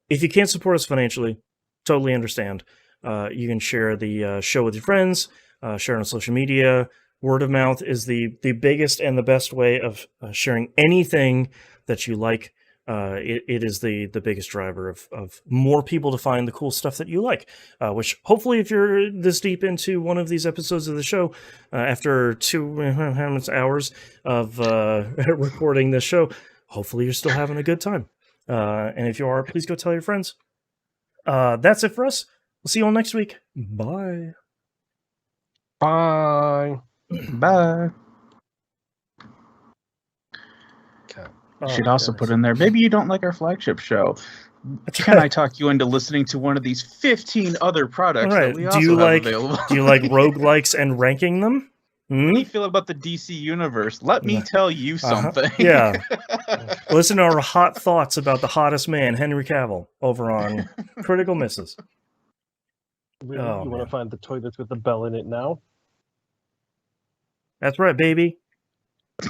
If you can't support us financially, totally understand. You can share the show with your friends, share on social media. Word of mouth is the biggest and the best way of sharing anything that you like. It is the biggest driver of more people to find the cool stuff that you like, which hopefully, if you're this deep into one of these episodes of the show, after 2 hours of recording this show, hopefully you're still having a good time. And if you are, please go tell your friends. That's it for us. We'll see you all next week. Bye. Bye. Bye. Okay. You should also put in there, maybe you don't like our flagship show. Can I talk you into listening to one of these 15 other products that we also have available? Do you like roguelikes and ranking them? What do you feel about the DC universe? Let me tell you something. Yeah. Listen to our hot thoughts about the hottest man, Henry Cavill, over on Critical Misses. Really? Oh, You want to find the toilet with the bell in it now? That's right, baby.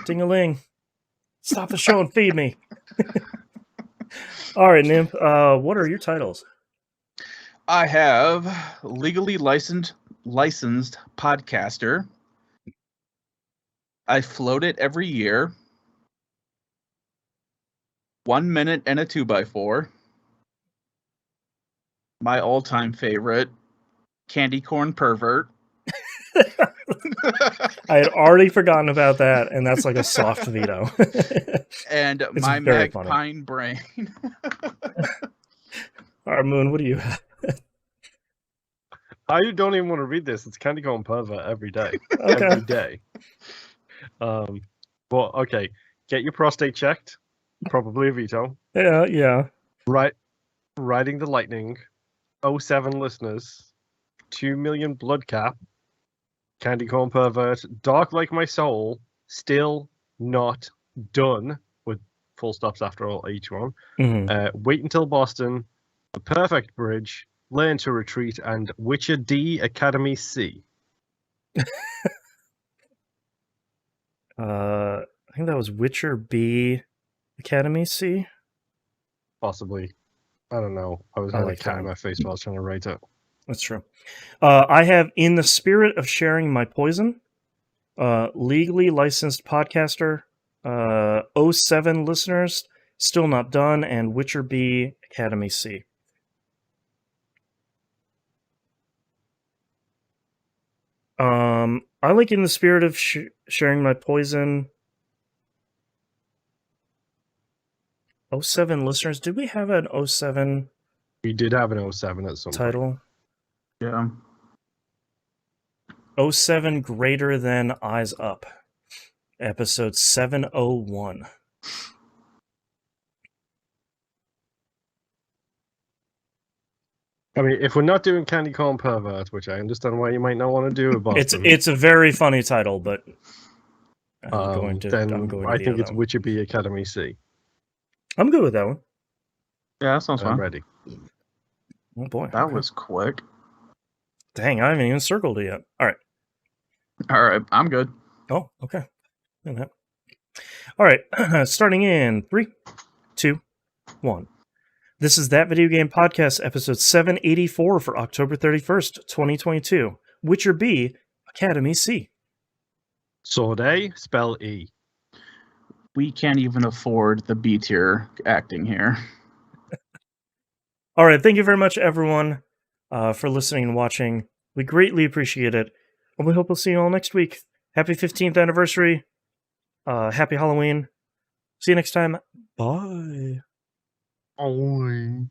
Ding-a-ling. Stop the show and feed me. All right, Nymph. What are your titles? I have legally licensed podcaster. I float it every year. 1 minute and a 2x4. My all-time favorite, Candy Corn Pervert. I had already forgotten about that, and that's like a soft veto. And It's my very Magpine Brain. All right, Moon, what do you have? I don't even want to read this. It's Candy Corn Pervert every day. Okay. Every day. But okay. Get your prostate checked. Probably a veto. Yeah. Right. Riding the Lightning. 07 listeners. 2 million blood cap. Candy Corn Pervert. Dark Like My Soul. Still not done. With full stops after each one. Wait Until Boston. The Perfect Bridge. Learn to Retreat, and Witcher D Academy C. I think that was Witcher B Academy C. Possibly. I don't know. I had like a cat that in my face while I was trying to write it. That's true. I have In the Spirit of Sharing My Poison, legally licensed podcaster, 07 listeners, still not done, and Witcher B Academy C. I like In the Spirit of Sharing My Poison. 07 listeners. Did we have an 07 We did have an 07 at some title? Yeah. 07 Greater Than Eyes Up. Episode 701. I mean, if we're not doing Candy Corn Pervert, which I understand why you might not want to do with Boston. It's a very funny title, but then I think it's Witcher B Academy C. I'm good with that one. Yeah, that sounds I'm fun. ready. Oh boy. That was quick. Dang, I haven't even circled it yet. All right, I'm good. Oh, okay. All right, starting in 3, 2, 1. This is That Video Game Podcast, episode 784 for October 31st, 2022. Witcher B, Academy C. Sword A, spell E. We can't even afford the B tier acting here. All right, thank you very much, everyone, for listening and watching. We greatly appreciate it, and we hope we'll see you all next week. Happy 15th anniversary. Happy Halloween. See you next time. Bye. Oh.